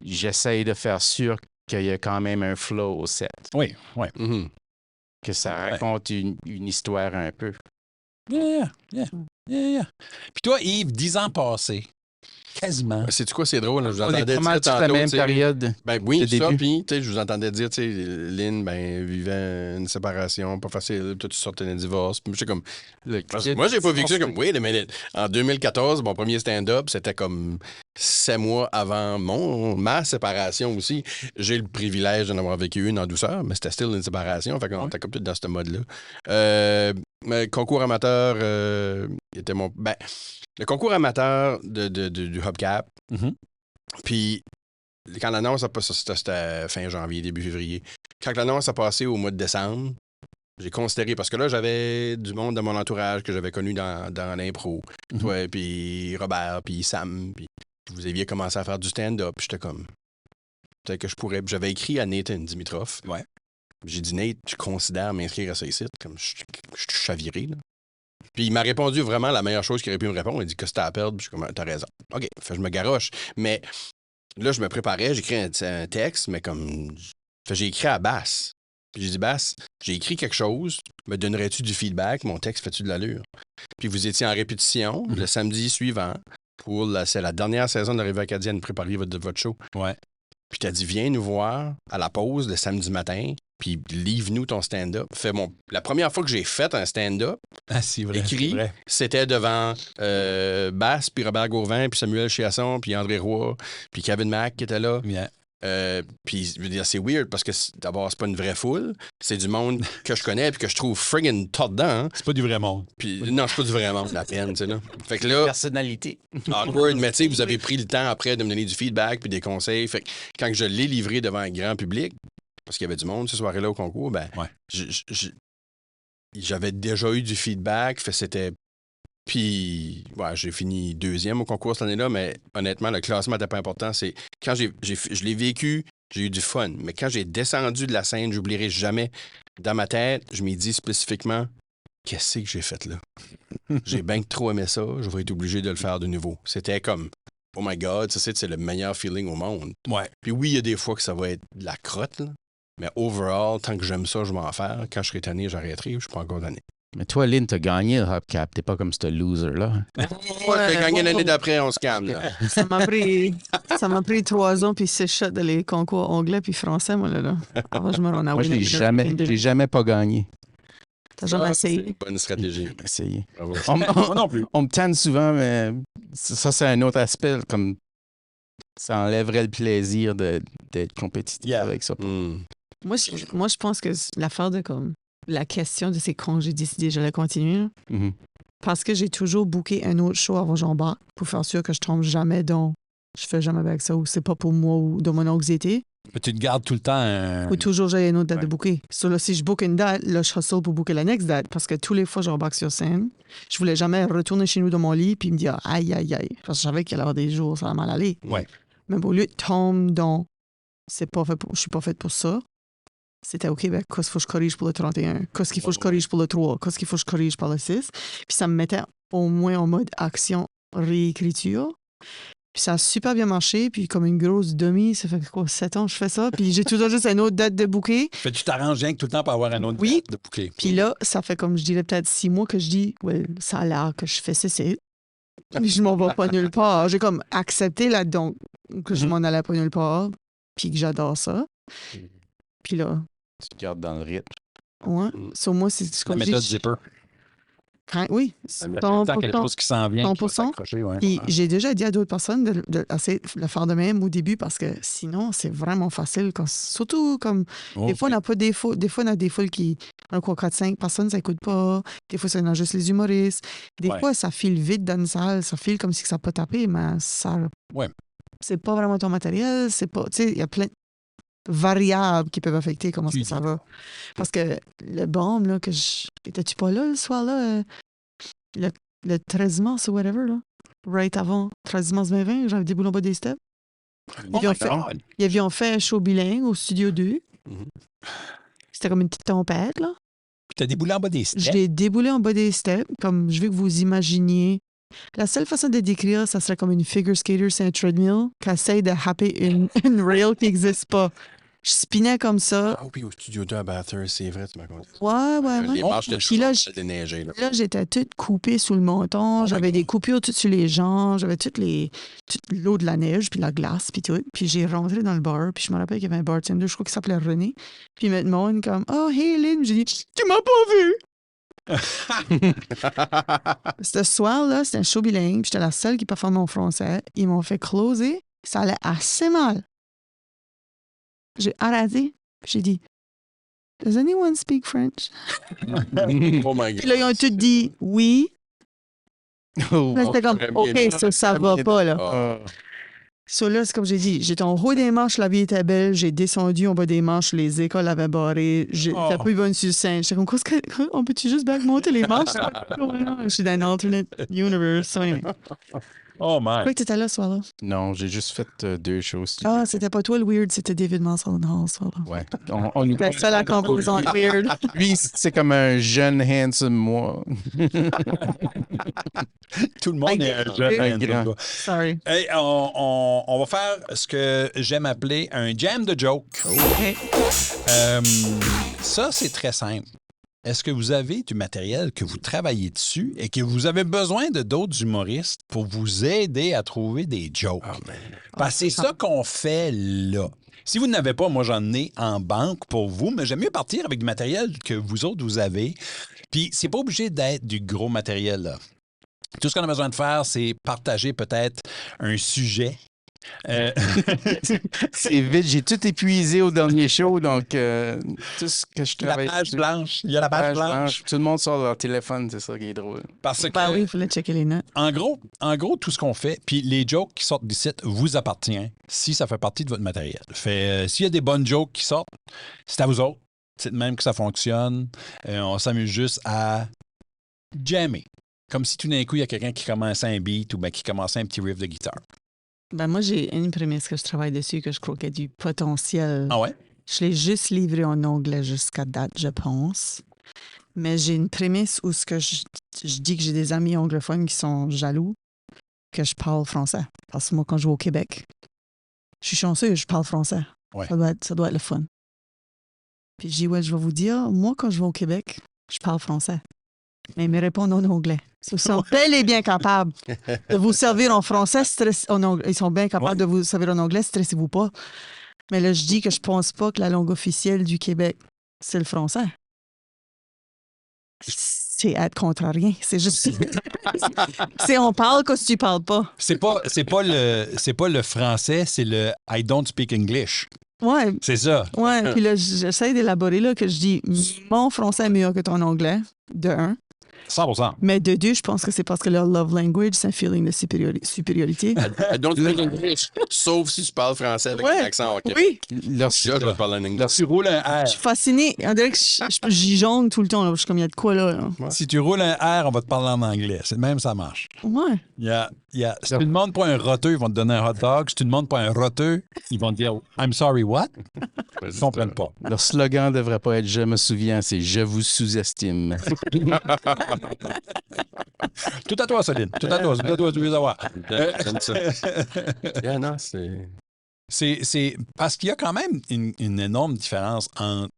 J'essaye de faire sûr qu'il y a quand même un flow au set. Oui. Que ça raconte une histoire un peu. Yeah. Puis toi, Yves, 10 ans passés, Quasiment. C'est-tu quoi, c'est drôle, là, je vous On est entendais pas mal dire toute la tantôt, même tu sais, période. Ben oui, de ça, début. puis tu sais, je vous entendais dire, tu sais, Lynn, ben, vivait une séparation, pas facile, toi, tu sortais d'un divorce. Puis j'étais comme, moi, j'ai pas vécu ça comme, wait a minute. En 2014, mon premier stand-up, c'était comme 7 mois avant ma séparation aussi. J'ai le privilège d'en avoir vécu une en douceur, mais c'était still une séparation, fait qu'on était comme tout dans ce mode-là. Mais concours amateur était mon... Ben, le concours amateur du Hubcap, Mhm. puis quand l'annonce a passé, c'était fin janvier, début février. Quand l'annonce a passé au mois de décembre, j'ai considéré, parce que là, j'avais du monde dans mon entourage que j'avais connu dans l'impro. Mhm. Toi, puis Robert, puis Sam, puis vous aviez commencé à faire du stand-up. Puis j'étais comme, peut-être que je pourrais. Puis j'avais écrit à Nathan Dimitrov. Ouais. J'ai dit, Nate, je considère m'inscrire à ça ici. Comme je suis chaviré, là. Puis il m'a répondu vraiment la meilleure chose qu'il aurait pu me répondre. Il dit que c'était à perdre. Puis je suis comme, t'as raison. OK, fait, je me garoche. Mais là, je me préparais, j'écris un texte, mais comme. Fait, j'ai écrit à Bass. Puis j'ai dit, Bass, j'ai écrit quelque chose. Me donnerais-tu du feedback? Mon texte, fais-tu de l'allure? Puis vous étiez en répétition le samedi suivant pour c'est la dernière saison de la Revue acadienne. Préparez votre show. Ouais. Puis t'as dit, viens nous voir à la pause le samedi matin. Puis livre-nous ton stand-up. La première fois que j'ai fait un stand-up C'est vrai. écrit, c'est vrai. c'était devant Bass, puis Robert Gauvin, puis Samuel Chiasson, puis André Roy, puis Kevin Mack qui était là. Bien. Puis je veux dire, c'est weird parce que d'abord, c'est pas une vraie foule. C'est du monde que je connais puis que je trouve friggin' tas dedans. Hein. C'est pas du vrai monde. Puis non, c'est pas du vrai monde, la peine, tu sais là. Fait que là, Personnalité. awkward, mais tu sais, vous avez pris le temps après de me donner du feedback puis des conseils. Fait que quand je l'ai livré devant un grand public, parce qu'il y avait du monde ce soir-là au concours, ben, Ouais. j'avais déjà eu du feedback. Fait que c'était. Puis, ouais, j'ai fini deuxième au concours cette année-là, mais honnêtement, le classement n'était pas important. C'est quand je l'ai vécu, j'ai eu du fun. Mais quand j'ai descendu de la scène, j'oublierai jamais. Dans ma tête, je m'ai dit spécifiquement, qu'est-ce que j'ai fait là? J'ai bien trop aimé ça, je vais être obligé de le faire de nouveau. C'était comme, oh my God, ça c'est le meilleur feeling au monde. Ouais. Puis oui, il y a des fois que ça va être de la crotte, là. Mais overall, tant que j'aime ça, je vais en faire. Quand je serai tanné, j'arrêterai. Je suis pas encore tanné. Mais toi, Lynn, t'as gagné le Hubcap. T'es pas comme ce loser-là. J'ai gagné l'année d'après, on se calme. Là. Ça m'a pris 3 ans puis 6 shots de les concours anglais puis français, moi, là. Avant, je me rends à Moi, je Winner. l'ai jamais pas gagné. T'as jamais C'est essayé? une bonne stratégie. Essayé. Bravo. Moi non plus. On me tanne souvent, mais ça, c'est un autre aspect. Comme ça enlèverait le plaisir d'être compétitif avec ça. Hmm. Moi, je pense que l'affaire de comme la question de c'est quand j'ai décidé que j'allais continuer, là, Mhm. parce que j'ai toujours booké un autre show avant j'embarque pour faire sûr que je tombe jamais dans je fais jamais avec ça ou c'est pas pour moi ou de mon anxiété. Mais tu te gardes tout le temps un... Faut toujours j'ai une autre date Ouais. de booker. So, là, si je book une date, là, je hustle pour booker la next date parce que tous les fois j'embarque sur scène, je voulais jamais retourner chez nous dans mon lit puis me dire aïe aïe aïe parce que je savais qu'il allait y avoir des jours ça va mal aller. Ouais. Mais au lieu de tomber dans c'est pas fait pour, je suis pas faite pour ça. C'était OK, ben, qu'est-ce qu'il faut que je corrige pour le 31? Qu'est-ce qu'il faut que je corrige pour le 3? Qu'est-ce qu'il faut que je corrige pour le 6? Puis ça me mettait au moins en mode action, réécriture. Puis ça a super bien marché. Puis comme une grosse demi, ça fait quoi, 7 ans que je fais ça. Puis j'ai toujours juste une autre date de booker. Fait que tu t'arranges rien que tout le temps pour avoir un autre Oui. date de boucler. Puis là, ça fait comme je dirais peut-être 6 mois que je dis, ouais, ça a l'air que je fais ceci. Puis je m'en vais pas nulle part. J'ai comme accepté là-dedans que je m'en allais pas nulle part. Puis que j'adore ça. Puis là, Tu te gardes dans le rythme. ouais. Sur moi, c'est La comme je méthode dis, zipper. oui, Ça met tout le temps quelque 100%. chose qui s'en vient. qui va 100%. s'accrocher, ouais. Puis j'ai déjà dit à d'autres personnes de essayer de le faire de même au début parce que sinon, c'est vraiment facile. Surtout comme Oh, des fois, on n'a pas des foules. Des fois, on a des foules qui, un quoi, 4-5 personnes, ça n'écoute pas. Des fois, c'est juste les humoristes. Des Ouais. fois, ça file vite dans une salle. Ça file comme si ça n'a pas tapé, mais ça. Ouais. C'est pas vraiment ton matériel. C'est pas. Tu sais, il y a plein de variables qui peuvent affecter comment ça va. Parce que le bombe, là, que je. Étais-tu pas là le soir-là? Le 13 mars ou whatever, là? Right avant 13 mars 2020, j'avais des boulons bas des steps. Oh my fait- God. Ils avaient fait un show bilingue au Studio 2. Mhm. C'était comme une petite tempête, là. Puis t'as déboulé en bas des Je steps. l'ai déboulé en bas des steps, comme je veux que vous imaginiez. La seule façon de décrire, ça serait comme une figure skater, c'est un treadmill qui essaie de happer une rail qui n'existe pas. Je spinais comme ça. Ah oui, au studio 2 à Bathurst, c'est vrai, tu m'as conté. Ouais. Les marches de Puis là, déneigées. Là. Là, j'étais toute coupée sous le menton. J'avais des coupures toutes sur les jambes. J'avais toute l'eau de la neige, puis la glace, puis tout. Puis j'ai rentré dans le bar. Puis je me rappelle qu'il y avait un bartender, je crois qu'il s'appelait René. Puis il me demande comme « Oh, hey Lynn! » J'ai dit « Tu m'as pas vu! » Ce soir-là, c'était un show bilingue. Puis j'étais la seule qui performait en français. Ils m'ont fait closer. Ça allait assez mal. J'ai arrêté. Puis j'ai dit « Does anyone speak French? » Oh my Puis God. là, ils ont tous dit « Oui. » Oh, Là, c'était comme, OK, ça va pas, là. Ah. So, là, c'est comme j'ai dit, j'étais en haut des marches, la vie était belle, j'ai descendu en bas des marches, les écoles avaient barré, j'étais pas bonne sur scène. J'étais comme, on peut-tu juste back monter les marches? Je suis dans un alternate universe. So, anyway. Oh, Je my. crois que tu étais là ce soir-là. Non, j'ai juste fait 2 choses. Ah, c'était pas toi le weird, c'était David Masson-Hall ce soir-là. Ouais. On La seule à composante weird. Lui, c'est comme un jeune handsome moi. Tout le monde est un jeune. Un grand. Sorry. Hey, on va faire ce que j'aime appeler un jam de joke. OK. Ça, c'est très simple. Est-ce que vous avez du matériel que vous travaillez dessus et que vous avez besoin de d'autres humoristes pour vous aider à trouver des jokes? Parce que c'est ça qu'on fait là. Si vous n'avez pas, moi, j'en ai en banque pour vous, mais j'aime mieux partir avec du matériel que vous autres, vous avez. Puis, c'est pas obligé d'être du gros matériel, là. Tout ce qu'on a besoin de faire, c'est partager peut-être un sujet. C'est vite, j'ai tout épuisé au dernier show, donc tout ce que je La travaille. page blanche. Il y a la page blanche. Tout le monde sort leur téléphone, c'est ça qui est drôle. Parce que, Ben oui, il fallait checker les notes. en gros, tout ce qu'on fait, puis les jokes qui sortent d'ici vous appartiennent si ça fait partie de votre matériel. S'il y a des bonnes jokes qui sortent, c'est à vous autres. C'est de même que ça fonctionne. On s'amuse juste à jammer. Comme si tout d'un coup, il y a quelqu'un qui commençait un beat ou bien qui commençait un petit riff de guitare. Ben moi, j'ai une prémisse que je travaille dessus, que je crois qu'il y a du potentiel. Ah ouais? Je l'ai juste livré en anglais jusqu'à date, je pense. Mais j'ai une prémisse où ce que je dis que j'ai des amis anglophones qui sont jaloux que je parle français. Parce que moi, quand je vais au Québec, je suis chanceux, je parle français. Ouais. Ça doit être le fun. Puis je dis, ouais, je vais vous dire, moi, quand je vais au Québec, je parle français. Mais ils me répondent en anglais. Ils sont bel et bien capables de vous servir en français. Ils sont bien capables de vous servir en anglais, stressez-vous pas. Mais là, je dis que je pense pas que la langue officielle du Québec, c'est le français. C'est être contrarien. C'est juste... c'est on parle quand tu parles pas. C'est pas le français, c'est le I don't speak English. Ouais. C'est ça. Ouais. Puis là, j'essaie d'élaborer là que je dis mon français est meilleur que ton anglais, de un. 100%. Mais de deux, je pense que c'est parce que leur love language, c'est un feeling de supériorité. Don't speak English. Sauf si tu parles français avec un accent. Okay. Oui. Là, je vais parler en anglais. Tu roules un R. Je suis fascinée. On dirait que j'y jongle tout le temps. Là. Je suis comme, il y a de quoi là. Si tu roules un R, on va te parler en anglais. C'est même ça marche. Ouais. Si tu demandes pas un roteux, ils vont te donner un hot dog. Si tu demandes pas un roteux, ils vont te dire I'm sorry, what? Ils comprennent pas. Leur slogan devrait pas être « Je me souviens », c'est « Je vous sous-estime ». Tout à toi, Céline. Tout à toi, tu veux savoir. J'aime ça. Yeah, non, c'est... C'est parce qu'il y a quand même une énorme différence entre...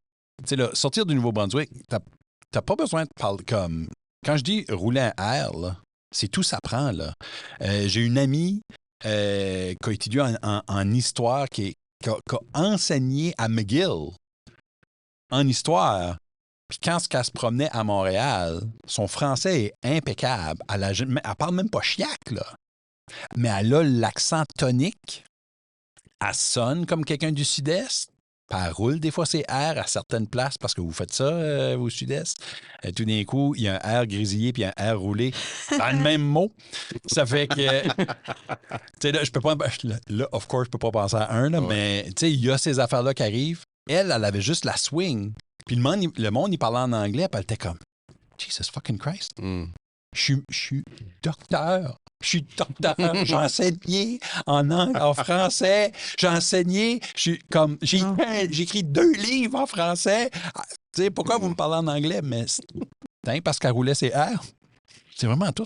Tu sais, là, sortir du Nouveau-Brunswick, t'as pas besoin de parler comme... Quand je dis rouler un R, là, c'est tout ça prend, là. J'ai une amie qui a étudié en histoire, qui a enseigné à McGill en histoire. Puis quand elle se promenait à Montréal, son français est impeccable. Elle parle même pas chiac, là. Mais elle a l'accent tonique. Elle sonne comme quelqu'un du Sud-Est. Puis elle roule des fois ses R à certaines places parce que vous faites ça au Sud-Est. Tout d'un coup, il y a un R grésillé puis un R roulé dans le même mot. Ça fait que... tu sais, là, je peux pas... Là, of course, je peux pas penser à un, là, mais tu sais, il y a ces affaires-là qui arrivent. Elle avait juste la swing. Puis le monde, il parlait en anglais, puis elle était comme Jesus fucking Christ. Je suis docteur. Je suis docteur. J'ai enseigné en français. J'ai enseigné. J'ai écrit 2 livres en français. Tu sais, pourquoi vous me parlez en anglais? Mais parce qu'elle roulait ses R. C'est vraiment tout.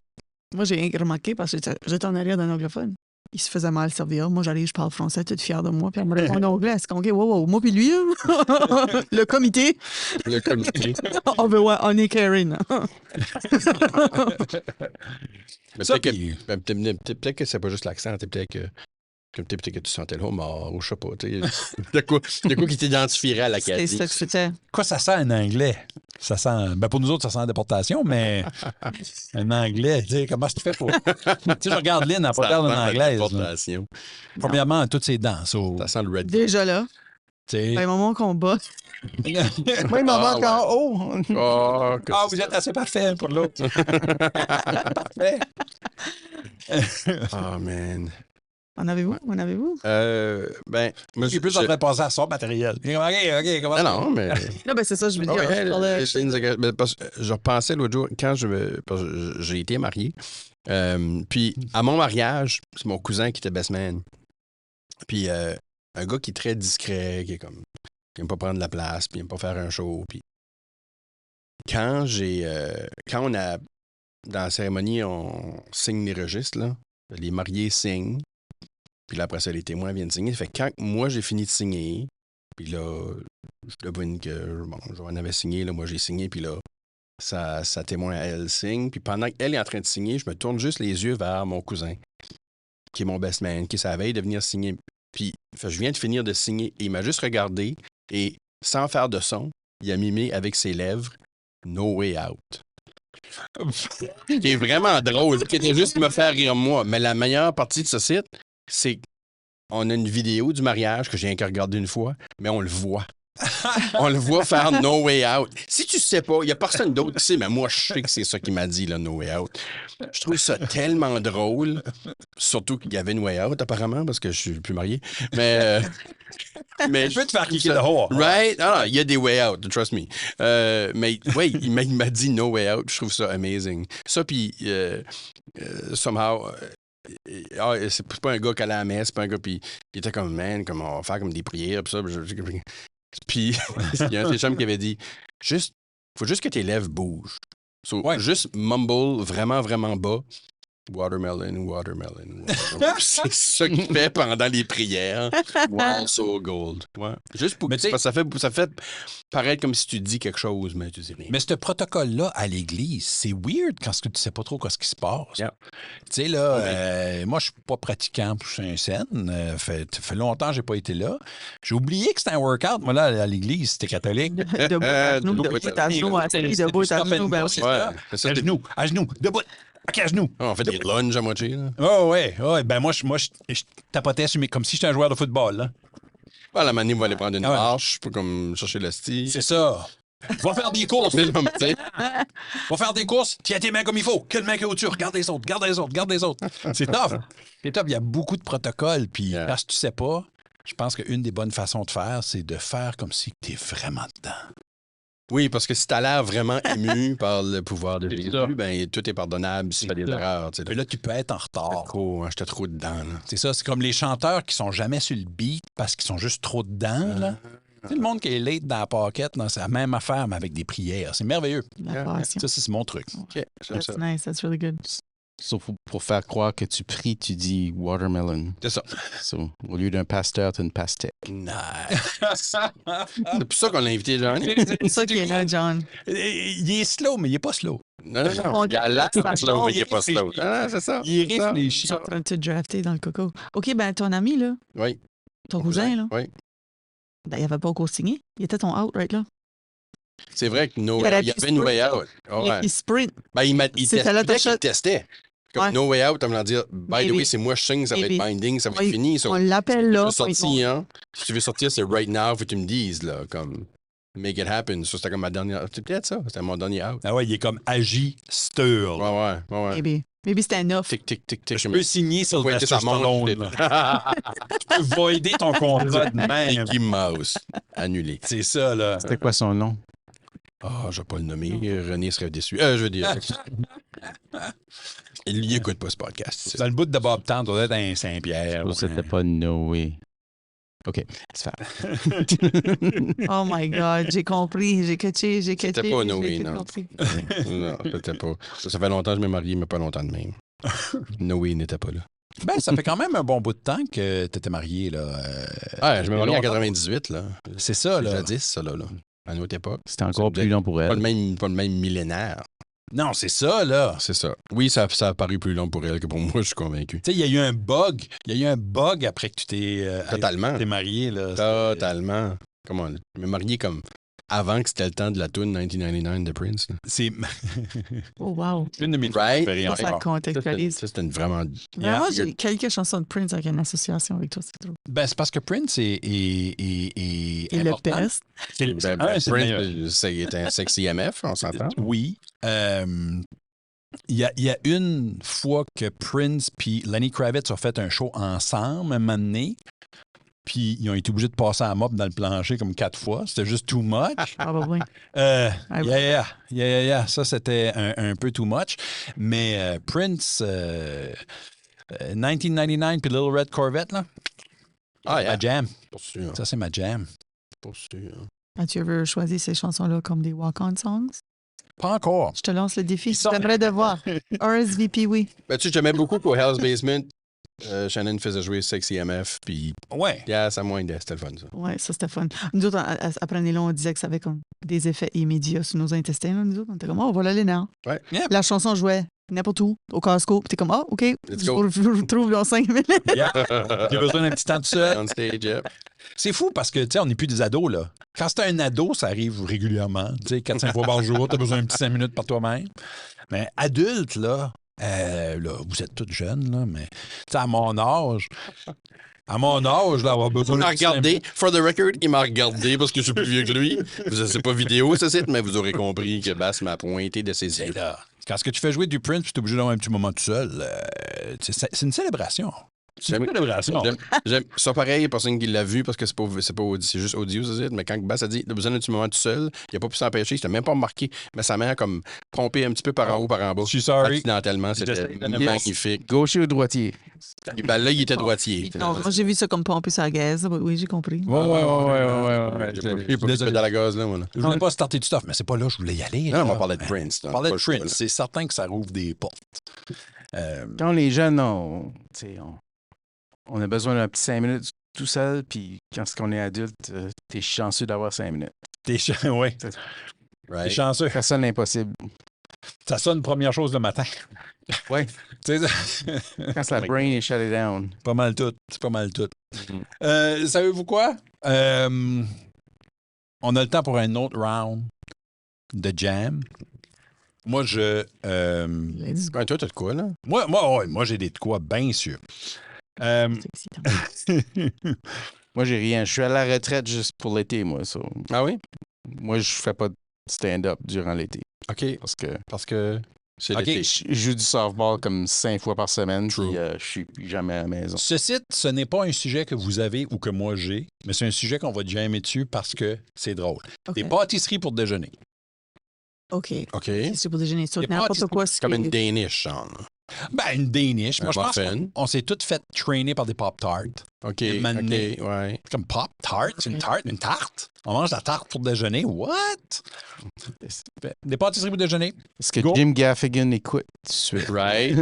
Moi, j'ai remarqué parce que j'étais en arrière d'un anglophone. il se faisait mal servir. Moi, j'arrive, je parle français, toute fière de moi. Puis elle me répond en anglais. Est-ce qu'on wow, moi puis lui, le comité. Le comité. On est Karen. Mais Ça, peut-être que c'est pas juste l'accent, peut-être que tu sentais le homard, ou je sais pas. De quoi qui t'identifierait à C'était l'Acadie. ça que c'était. Quoi, ça sent en anglais? Ça sent. Ben pour nous autres, ça sent la déportation, mais en anglais, tu sais, comment tu fais pour. Tu sais, je regarde Lynn, elle n'a pas l'air d'une anglaise. Déportation. Premièrement, toutes ses dents. So, Ça sent le red. Déjà là, tu sais. un moment qu'on bat. Moi, il m'en manque en haut. Oh, que Ah, vous êtes assez parfait pour l'autre. Parfait. Oh, man. En avez-vous? En avez-vous? Ben, moi, J'ai plus en train de passer à son matériel. OK, comment ça? non, mais... Non, ben c'est ça, je veux dire. Je parlais- Parce que je repensais l'autre jour, quand parce que j'ai été marié, puis à mon mariage, c'est mon cousin qui était best man. Puis un gars qui est très discret, qui est comme... qui aime pas prendre la place, puis il aime pas faire un show, puis... Quand on a... Dans la cérémonie, on signe les registres, là. Les mariés signent. Puis là, après ça, les témoins viennent signer. Fait que quand moi, j'ai fini de signer, puis là, je devine que, bon, Joanne avait signé, là, moi, j'ai signé, puis là, sa témoin, elle signe. Puis pendant qu'elle est en train de signer, je me tourne juste les yeux vers mon cousin, qui est mon best man, qui savait de venir signer. Puis, je viens de finir de signer, et il m'a juste regardé, et sans faire de son, il a mimé avec ses lèvres « No way out ». Qui est vraiment drôle, qui était juste me faire rire moi. Mais la meilleure partie de ce site, c'est qu'on a une vidéo du mariage que j'ai rien qu'à regarder une fois, mais on le voit. On le voit faire No Way Out. Si tu sais pas, il n'y a personne d'autre qui sait, mais moi, je sais que c'est ça qu'il m'a dit, là, No Way Out. Je trouve ça tellement drôle, surtout qu'il y avait une Way Out, apparemment, parce que je suis plus marié. Mais Je peux te faire kicker dehors. Right? Ah, il y a des way out, trust me. Mais oui, il m'a dit no way out. Je trouve ça amazing. Ça, puis somehow, c'est pas un gars qui allait à la messe, c'est pas un gars, puis il était comme, man, comme on va faire comme des prières, puis ça. Puis il y a un de ses chums qui avait dit, faut juste que tes lèvres bougent. So, juste mumble vraiment, vraiment bas. Watermelon. C'est ça qu'il fait pendant les prières. Also gold. Ouais. Juste pour que ça fait paraître comme si tu dis quelque chose, mais tu dis rien. Mais ce protocole-là à l'église, c'est weird quand tu ne sais pas trop ce qui se passe. Yeah. Tu sais, là, moi, je suis pas pratiquant pour Saint-Saëns. Ça fait longtemps que j'ai pas été là. J'ai oublié que c'était un workout. Moi, là, à l'église, c'était catholique. Debout à genoux, à genoux, debout. OK, à genoux. On fait des lunges à moitié. Oh, ouais. Ben moi, je tapotais sur comme si j'étais un joueur de football. Là. Ah, la manie va aller prendre une marche pour comme chercher le style. C'est ça. Va faire des courses. Va faire des courses. Tiens tes mains comme il faut. Quelle main que au-dessus. Regarde les autres. C'est tough. C'est tough. Il y a beaucoup de protocoles. Puis parce que tu sais pas, je pense qu'une des bonnes façons de faire, c'est de faire comme si tu es vraiment dedans. Oui, parce que si t'as l'air vraiment ému par le pouvoir de Jésus, ben tout est pardonnable si tu fais des erreurs. Mais là, tu peux être en retard. J'étais trop dedans. Là. C'est ça, c'est comme les chanteurs qui sont jamais sur le beat parce qu'ils sont juste trop dedans. Là. Tu sais, le monde qui est late dans la pocket, c'est la même affaire, mais avec des prières. C'est merveilleux. Ça, c'est mon truc. OK, j'aime ça. That's nice, that's really good. Sauf pour faire croire que tu pries, tu dis watermelon. C'est ça. So, au lieu d'un pasteur, tu as une pastèque. Nice. C'est pour ça qu'on l'a invité, John. C'est pour ça qu'il est là, John. Il est slow, mais il est pas slow. Non. Il a l'air slow, mais il n'est pas slow. C'est ça. Il est réfléchi. Je suis en train de te drafter dans le coco. OK, ben ton ami, là. Oui. Ton cousin, là. Oui. Ben, il n'avait pas encore signé. Il était ton out, right là. C'est vrai qu'il y avait une way out. Il sprint. Ben, il testait. Comme No Way Out, on va dire, by the way, c'est moi je signe, ça va être binding, ça va être fini. On l'appelle là. Si tu veux sortir, c'est right now, faut que tu me dises, là, comme make it happen. Ça, c'était comme ma dernière. C'est peut-être ça, c'était mon dernier out. Ah ouais, il est comme agiteur. Ouais. Maybe c'était un off. Tic. Je peux signer sur le ça monte. Tu peux voider ton contrat de même. Mickey Mouse. Annulé. C'est ça, là. C'était quoi son nom? Je vais pas le nommer. René serait déçu. Je veux dire. Il n'écoute pas ce podcast. Dans le bout de Bob Tante, on doit être un Saint-Pierre. C'était pas Noé. OK, c'est fait. Oh my God, j'ai compris, j'ai catché. C'était pas Noé, non. Non, c'était pas. Ça fait longtemps que je me marié, mais pas longtemps de même. Noé n'était pas là. Ben, ça fait quand même un bon bout de temps que tu étais marié, là. Je me marie en 98, là. C'est ça, là. Jadis, ça, là. À notre époque. C'était encore plus long pour Pas elle. le même millénaire. Non, c'est ça, là. C'est ça. Oui, ça a paru plus long pour elle que pour moi, je suis convaincu. Tu sais, il y a eu un bug. Il y a eu un bug après que tu Totalement. t'es marié, là. Totalement. Comment? Je me marié comme avant que c'était le temps de la tune 1999 de Prince. Là. C'est Oh, wow. une de mes Right? préférées Ça encore. contextualise. Ça, c'était une vraiment... Vraiment, j'ai quelques chansons de Prince avec une association avec toi, c'est trop. Ben, c'est parce que Prince est Et le important. best. C'est le c'est le meilleur. Prince, c'est un sexy MF, on s'entend? Oui. Il y a une fois que Prince puis Lenny Kravitz ont fait un show ensemble, un moment donné, puis ils ont été obligés de passer à la mop dans le plancher comme 4 fois. C'était juste too much. Probably. Yeah. Ça, c'était un peu too much. Mais Prince, 1999 puis Little Red Corvette, là, ma jam. Pour sûr. Ça, c'est ma jam. Pour sûr. As-tu ever choisi ces chansons-là comme des walk-on songs? Pas encore. Je te lance le défi. Ils sont- J'aimerais de voir. RSVP, oui. Ben, tu sais, j'aimais beaucoup qu'au Hell's Basement, Shannon faisait jouer Sexy MF, puis Ouais. ça moins c'était le fun, ça. Ouais, ça c'était fun. Nous autres, après Nélon, on disait que ça avait comme des effets immédiats sur nos intestins. Là, nous autres, on était comme, oh, voilà les nerfs. Ouais. Yeah. La chanson jouait n'importe où, au Costco. Puis t'es comme, OK, Let's je go. vous retrouve dans 5 minutes. Yeah. J'ai besoin d'un petit temps de seul. On stage, yeah. C'est fou parce que, tu sais, on n'est plus des ados, là. Quand c'est un ado, ça arrive régulièrement. Tu sais, 4-5 fois par jour, tu as besoin d'un petit 5 minutes par toi-même. Mais adulte, là, vous êtes tous jeunes, là, mais, tu sais, à mon âge, là, avoir besoin Il m'a d'un petit 5 regardé, minutes. for the record, il m'a regardé parce que je suis plus vieux que lui. C'est pas vidéo, ça, mais vous aurez compris que Bass m'a pointé de ses C'est yeux. là. Quand ce que tu fais jouer du Prince, puis tu es obligé d'avoir un petit moment tout seul, c'est une célébration. C'est une célébration. Ça, pareil, personne qui l'a vu parce que c'est juste audio, ça, mais quand Bass a dit t'as besoin d'un petit moment tout seul, il n'a pas pu s'empêcher, il s'était même pas remarqué, mais sa mère a comme pompé un petit peu par en haut, par en bas. Je suis sorry. Accidentellement, c'était Yes. magnifique. Gaucher ou droitier? Ben là, il était droitier. Non, moi, j'ai vu ça comme pomper sa gaze. Oui, j'ai compris. Ouais. J'ai pas pu pédaler la gaz, là, moi. Là. Je voulais pas starter du stuff, mais c'est pas là que je voulais y aller. Non, là. on va parler de Prince. On parlait de Prince. C'est certain que ça rouvre des portes. Quand les jeunes, on a besoin d'un petit 5 minutes tout seul, puis quand on est adulte, t'es chanceux d'avoir 5 minutes. Ouais. T'es Right. chanceux. Personne n'est impossible. Ça sonne première chose le matin. Ouais. Tu sais, Quand la brain est shut it down. pas mal tout. C'est pas mal tout. Savez-vous quoi? On a le temps pour un autre round de jam. Moi, Let's go. Ouais, toi, t'as de quoi, là? moi, j'ai des de quoi, bien sûr. C'est excitant. Moi, j'ai rien. Je suis à la retraite juste pour l'été, moi. So. Ah oui? Moi, je fais pas de stand-up durant l'été. OK. Parce que c'est OK. l'été. Je joue du softball comme 5 fois par semaine, puis je suis plus jamais à la maison. Ce site, ce n'est pas un sujet que vous avez ou que moi j'ai, mais c'est un sujet qu'on va jammer dessus parce que c'est drôle. OK. Des pâtisseries pour déjeuner. OK. OK. C'est pour déjeuner. Sur Y a pas n'importe de- quoi. Comme une Danish, genre. Ben, une Danish. Moi, Un je pense muffin. qu'on s'est toutes fait traîner par des Pop-Tarts. OK. Une OK. manée. Ouais. Comme Pop-Tart, une tarte, une tarte. On mange la tarte pour déjeuner. What? Des pâtisseries pour déjeuner. Est-ce que Go. Jim Gaffigan écoute tout de suite? Right.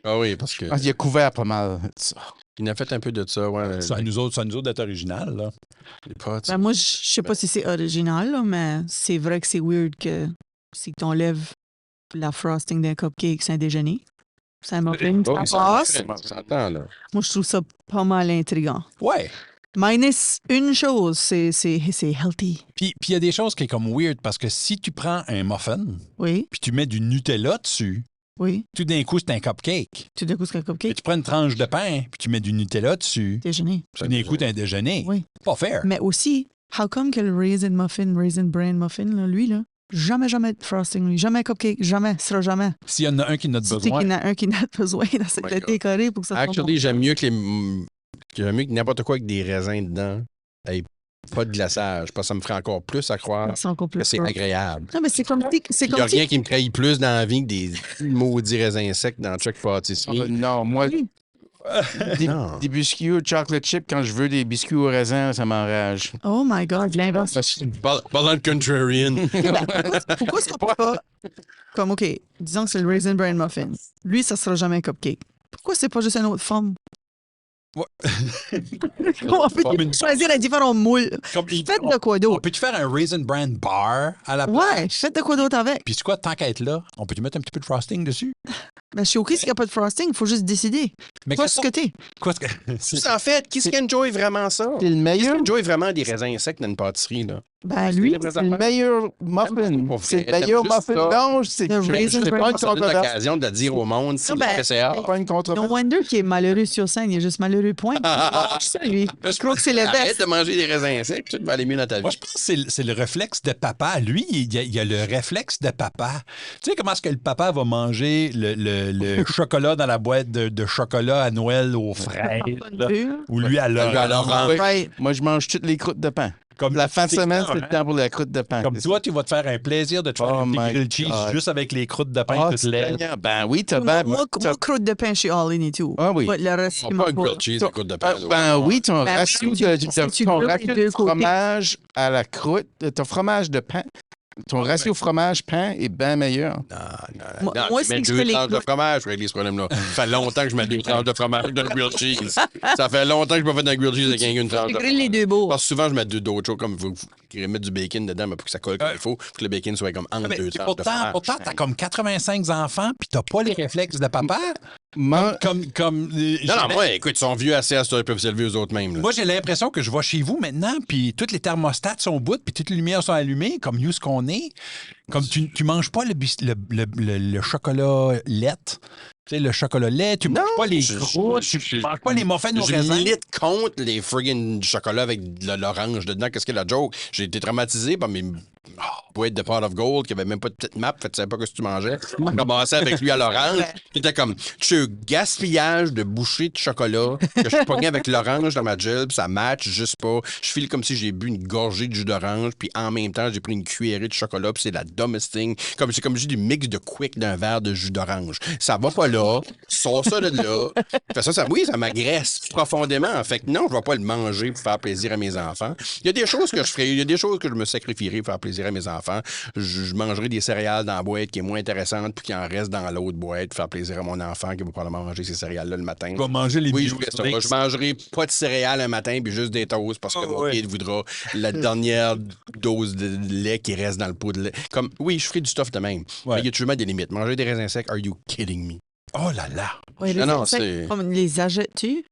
Ah oui, parce que. Ah, il a couvert pas mal. Ça. Il a fait un peu de ça, ouais. Ça à nous autres d'être original, là. Les potes. Ben, moi, je sais pas si c'est original, là, mais c'est vrai que c'est weird que si t'enlèves la frosting d'un cupcake, c'est un déjeuner. C'est un muffin, Oh, ça passe. Ça s'entend, là. Moi, je trouve ça pas mal intriguant. Ouais. Minus une chose, c'est healthy. Puis il y a des choses qui est comme weird parce que si tu prends un muffin Oui, puis tu mets du Nutella dessus, oui. tout d'un coup, c'est un cupcake. Tout d'un coup, c'est un Et cupcake. tu prends une tranche de pain puis tu mets du Nutella dessus. Déjeuner. Tout d'un coup, t'as un déjeuner. Oui. Pas fair. Mais aussi, how come que le raisin bran muffin, là, lui, là, jamais de frosting, lui. Jamais cupcake, jamais, ce sera jamais. S'il y en a un qui en a C'est besoin. qu'il y en a un qui n'a besoin my d'être God. décoré pour que ça soit Actually, j'aime mieux que n'importe quoi avec des raisins dedans. Hey, pas de glaçage, parce que ça me ferait encore plus à croire bon. C'est encore plus que c'est fort. agréable. Non, mais c'est comme si... Il n'y a rien qui me trahit plus dans la vie que des maudits raisins secs dans chaque pâtisserie. Non, moi, des, Non. des biscuits au chocolate chip, quand je veux des biscuits au raisin, ça m'enrage. Oh my God, l'inverse. Parlant de contrarian. Pourquoi est-ce qu'on peut pas... Comme, OK, disons que c'est le raisin bran muffin. Lui, ça sera jamais un cupcake. Pourquoi c'est pas juste une autre forme? Ouais. On peut choisir un différent moule. Comme, Faites de quoi on d'autre? peut-tu faire un Raisin Bran bar à la place? Ouais, faites de quoi d'autre avec. Puis c'est quoi, tant qu'à être là, on peut-tu mettre un petit peu de frosting dessus? Ben, je suis OK s'il n'y a pas de frosting, il faut juste décider. Mais Pas ce que t'es. Quoi, c'est- En fait, qui est-ce qui enjoy vraiment ça? C'est le Qui est-ce meilleur. qui enjoy vraiment des raisins secs dans une pâtisserie, là? Ben, lui, C'est le meilleur muffin. Pour C'est vrai, le meilleur t'aimes juste muffin. ça. Non, c'est Le Raisin c'est Bran. pas une Ça donne controverse. l'occasion de dire au monde si Non, ben, c'est PCA. Pas une no controverse. wonder qu'il est malheureux sur scène, il est juste malheureux, point. Ça, lui. Je crois que c'est le Arrête best. de manger des raisins secs, tout va aller mieux dans ta vie. Moi, je pense que c'est le réflexe de papa. Lui, il y a le réflexe de papa. Tu sais comment est-ce que le papa va manger le chocolat dans la boîte de chocolat à Noël aux fraises? là, ou lui à l'orange. Oui. Right. Moi, je mange toutes les croûtes de pain. Comme La fin de semaine, c'est le hein? temps pour la croûte de pain. Comme toi, tu vas te faire un plaisir de te faire Oh un petit my grilled cheese God. juste avec les croûtes de pain Ah, toutes laides. Seigneur. Ben oui, t'as Moi, bien. moi, croûte de pain, je suis all in et tout. Ah oui. Ouais, le reste, On il pas m'a un pas. grilled cheese, un croûte de pain. Ben oui, ton Ben, ratio tu- de, tu- ton tu ton grilles les ratio deux de côtés. fromage à la croûte, ton fromage de pain, ton ratio fromage-pain est bien meilleur. Non, Moi, tu mets c'est que je deux fais les tranches de croûtes. fromage pour régler ce problème-là. Ça fait longtemps que je mets deux tranches de fromage dans le grilled cheese. Ça fait longtemps que je n'ai pas fait un grilled cheese avec une tranche Je de grille les deux beaux. Parce que souvent, je mets d'autres choses, comme vous mettre du bacon dedans, mais pour que ça colle comme il faut, pour que le bacon soit comme entre Mais deux tranches de fromage. pourtant, t'as comme 85 enfants, puis t'as pas les réflexes de papa. Man- Non, moi, écoute, ils sont vieux assez à ce qu'ils peuvent s'élever eux autres mêmes. Là. Moi, j'ai l'impression que je vais chez vous maintenant, puis toutes les thermostats sont au bout, puis toutes les lumières sont allumées, comme nous, ce qu'on est. Comme tu manges pas le chocolat lait. Tu sais, le chocolat lait, tu manges pas les croûtes, tu manges pas les muffins au Je raisin. milite contre les friggin' chocolats avec de l'orange dedans. Qu'est-ce que la joke? J'ai été traumatisé par mes boîtes de pot of gold qui avait même pas de petite map, fait que tu savais pas ce que tu mangeais. Je commençais avec lui à l'orange. C'était comme, tu sais, gaspillage de bouchées de chocolat que je pognais avec l'orange dans ma gel, puis ça match juste pas. Je file comme si j'ai bu une gorgée de jus d'orange, puis en même temps, j'ai pris une cuillerée de chocolat, puis c'est la dumbest thing. C'est comme j'ai du mix de quick d'un verre de jus d'orange. Ça va pas là. Sors ça de là. Fait ça, oui, ça m'agresse profondément. Fait que non, je vais pas le manger pour faire plaisir à mes enfants. Il y a des choses que je ferai, il y a des choses que je me sacrifierai pour faire plaisir à mes enfants. Je mangerai des céréales dans la boîte qui est moins intéressante puis qui en reste dans l'autre boîte pour faire plaisir à mon enfant qui va probablement manger ces céréales-là le matin. Tu vas manger les Oui, je biscuits. ferai ça. Je mangerai pas de céréales un matin puis juste des toasts parce que mon kid voudra la dernière dose de lait qui reste dans le pot de lait. Comme, oui, je ferai du stuff de même. Ouais. Mais il y a toujours des limites. Manger des raisins secs, are you kidding me? Oh là là! Ouais, Ah non, c'est. c'est- Comme les achètes-tu?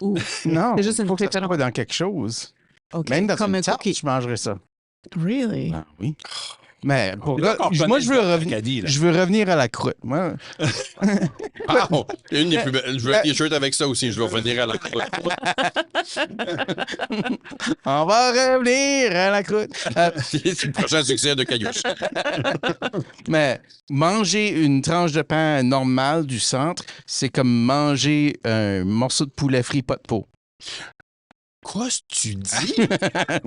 Ou. Non, C'est juste une faut que ça préférence. soit dans quelque chose. OK. Même dans Comme une un tarte, cookie. je mangerais ça. Really? Ah oui. Mais pour C'est là là, qu'on moi, connaît je veux, le revenir, Acadie, là. je veux revenir à la croûte. Moi, Ah, une des plus belles. Je veux un t-shirt avec ça aussi. Je vais revenir à la on va revenir à la croûte. C'est le prochain succès de Caillouche. Mais manger une tranche de pain normale du centre, c'est comme manger un morceau de poulet frit pas de peau. Quoi, ce que tu dis?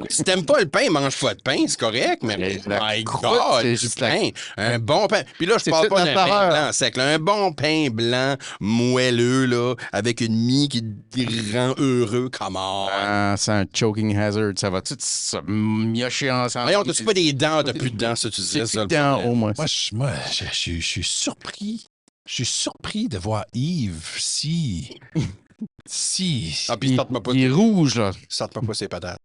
Si t'aimes pas le pain, mange pas de pain, c'est correct, mais La my croûte, God, c'est du juste la- pain. Un bon pain. Puis là, je C'est parle toute pas la d'un pain saveur. blanc sec. Là. Un bon pain blanc, moelleux, là, avec une mie qui te rend heureux. Come on. Ah, c'est un choking hazard. Ça va tout se miocher ensemble. Voyons, t'as-tu pas des dents? T'as plus de dents, ça, tu disais. C'est ça, le plus dans problème. au moins. Je suis surpris. Je suis surpris de voir Yves si. Ah, puis sorte-moi pas, Il est rouge, là. sorte-moi pas ses patates.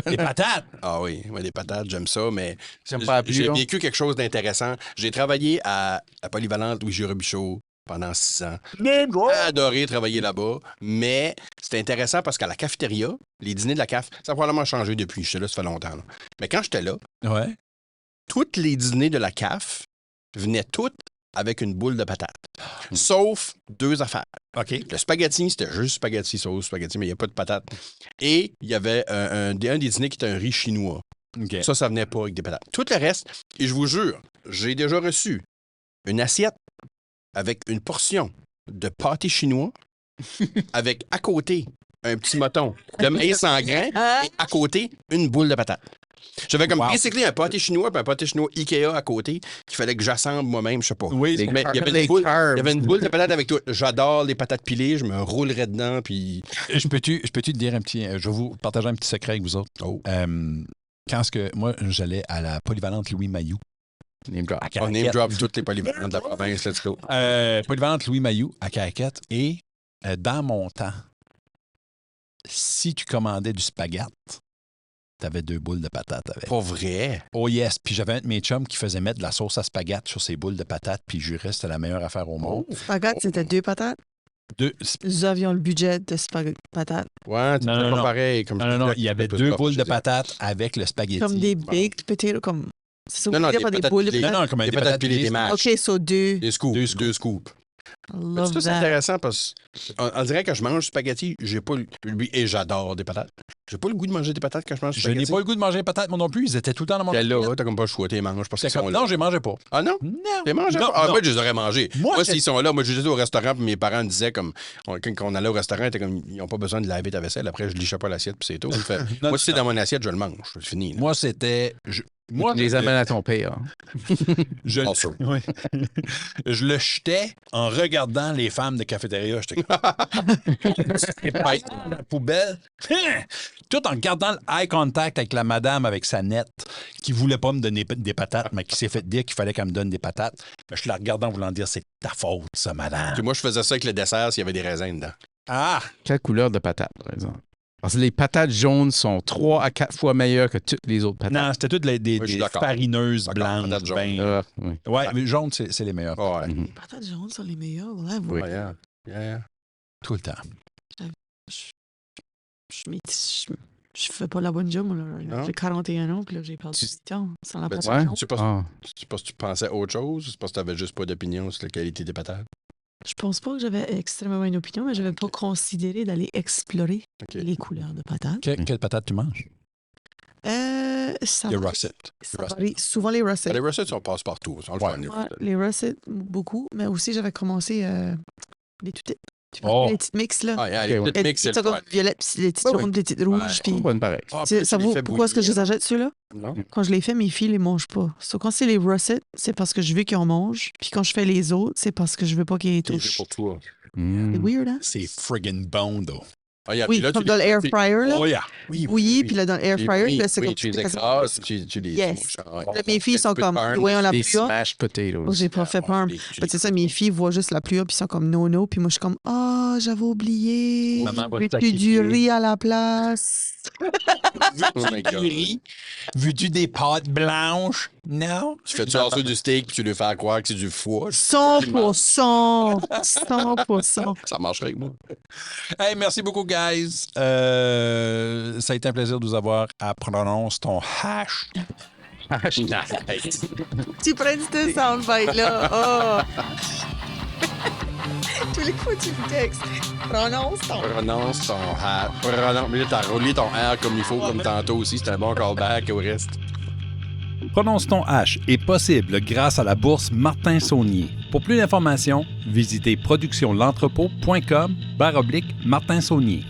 les patates. Ah oui, moi, les patates, j'aime ça, mais J'aime pas la j'ai pluie, vécu quelque chose d'intéressant. J'ai travaillé à Polyvalente Louis Robichaud pendant 6 ans. J'ai adoré travailler là-bas, mais c'était intéressant parce qu'à la cafétéria, les dîners de la CAF, ça a probablement changé depuis. J'étais là, ça fait longtemps. Là. Mais quand j'étais là, Ouais. tous les dîners de la CAF venaient toutes avec une boule de patates. Sauf 2 affaires. OK. Le spaghetti, c'était juste spaghetti, sauce spaghetti, mais il n'y a pas de patates. Et il y avait un des dîners qui était un riz chinois. OK. Ça venait pas avec des patates. Tout le reste, et je vous jure, j'ai déjà reçu une assiette avec une portion de pâté chinois avec à côté un petit moton de maïs en grains et à côté une boule de patates. J'avais comme basically un pâté chinois puis un pâté chinois Ikea à côté qu'il fallait que j'assemble moi-même, je sais pas. Oui, Mais il y avait une boule de patates avec tout. J'adore les patates pilées, je me roulerais dedans puis je peux-tu te dire un petit. Je vais vous partager un petit secret avec vous autres. Oh. Quand moi, j'allais à la polyvalente Louis Mailloux, Name drop. à On name Caraquette. drop toutes les polyvalents de la province. Let's go. Polyvalente Louis Mailloux à Caraquette. Et dans mon temps, si tu commandais du spaghette, t'avais 2 boules de patates avec. Pas vrai. Oh yes. Puis j'avais un de mes chums qui faisait mettre de la sauce à spaghette sur ses boules de patates, puis il jurait que c'était la meilleure affaire au monde. Spaghetti, c'était 2 patates. Nous avions le budget de spaghetti patates. Ouais, c'est Non, pas pareil. Comme Non, il y avait 2 boules de patates avec le spaghetti. Comme des baked potatoes, comme... C'est ça que Non, vous des dites, pas des patates boules de pilées. patates? Non, comme Des patates pilées, des mashed. OK, so 2. Des scoops. Deux scoops. 2 scoops. I love C'est that. intéressant parce qu'on dirait que je mange du spaghetti, j'ai pas et j'adore des patates. J'ai pas le goût de manger des patates quand je mange du Je n'ai spaghetti. pas le goût de manger les patates, moi non plus. Ils étaient tout le temps dans mon Là, t'as comme pas le choix, t'es manges parce qu'ils C'était sont comme, là. non, je les mangeais pas. Ah non? Non. Les manges Non, pas? Ah, non. moi, je les aurais mangés. Moi, Moi, c'est- s'ils sont là, moi, j'étais au restaurant, puis mes parents disaient comme, quand on allait au restaurant, ils étaient comme, ils n'ont pas besoin de laver ta vaisselle. Après, je lichais pas l'assiette, puis c'est tout. Fait, Non, moi, si c'est non. dans mon assiette, je le mange. C'est fini. là. Moi, c'était... Moi, Tu les amènes à ton père. je, Also. oui. Je le jetais en regardant les femmes de cafétéria. J'étais comme... C'est pas dans la poubelle. Tout en gardant le eye contact avec la madame avec sa nette qui voulait pas me donner des patates, mais qui s'est fait dire qu'il fallait qu'elle me donne des patates. Mais je la regardais en voulant dire, c'est ta faute, ça, madame. Puis moi, je faisais ça avec le dessert s'il y avait des raisins dedans. Ah! Quelle couleur de patate, par exemple? Parce que les patates jaunes sont 3 à 4 fois meilleures que toutes les autres patates. Non, c'était toutes des je suis des d'accord. farineuses D'accord, blanches. patates jaunes. Ben, Ah, oui. ouais, mais jaunes, c'est les meilleurs. Ouais. Mhm. Les patates jaunes sont les meilleures, là. Vous. Oui. Ouais, yeah. Yeah. Tout le temps. Je fais pas la bonne job, moi, là. Non? J'ai 41 ans, puis là, j'ai perdu Tu- 8 ans sans la Ben, patate Ouais. jaune. C'est pas, Ah. c'est parce que tu pensais à autre chose? C'est parce que tu n'avais juste pas d'opinion sur la qualité des patates? Je pense pas que j'avais extrêmement une opinion, mais j'avais pas considéré d'aller explorer OK. les couleurs de patates. Quelle patate tu manges? Ça Les varie- russet. ça varie. Souvent les russets. Les recettes, on passe partout. On le Ouais. fait, les Ouais, recettes. les russets, beaucoup. Mais aussi, j'avais commencé les tout petites. Tu vois, Oh. les petites mix, là. Ah, yeah, les Ok, petites Les mix, c'est petites le comme fun. violettes, puis les petites Ouais, jaunes, les petites rouges. Puis, Bonne pareil. Ah, tu sais, puis ça tu les vaut, fais pourquoi est-ce que je les bouillir. achète, ceux-là? Non? Quand je les fais, mes filles les mangent pas. So, quand c'est les russets, c'est parce que je veux qu'ils en mangent. Puis quand je fais les autres, c'est parce que je veux pas qu'ils les C'est touchent. pour toi. Mm. C'est weird, hein? C'est friggin' bon, though. Ah, yeah, Oui, puis là, comme tu dans l'air puis- fryer, là. Oh yeah. Oui, Oui, puis là, dans l'air puis- fryer, oui, là, c'est oui, comme... tu les c'est écrases, tu les Yes. touches. Ah, ouais. Là, mes filles sont Un peu de comme, parme. voyons la Des pluie. smashed potatoes. Oh, j'ai pas fait peur. Tu les- tu Ben, c'est ça, mes filles voient juste la pluie, puis ils sont comme no. Puis moi, je suis comme, ah, j'avais oublié. Maman va Veux-tu sacrifier. du riz à la place? Oh my Du God. riz? Veux-tu des pâtes blanches? Non? Tu fais-tu ça du steak puis tu lui fais croire que c'est du foie? 100%. 100%. Ça marcherait avec moi. Hey, merci beaucoup, guys. Ça a été un plaisir de vous avoir à Prononce ton hash. Tu prends ce soundbite-là. Oh. Tous les fois, tu me textes. Prononce ton. Prononce ton hat. Mais là, t'as roulé ton R comme il faut, comme tantôt aussi. C'est un bon callback au reste. Prononce ton H est possible grâce à la bourse Martin Saunier. Pour plus d'informations, visitez productionlentrepôt.com/Martin Saunier.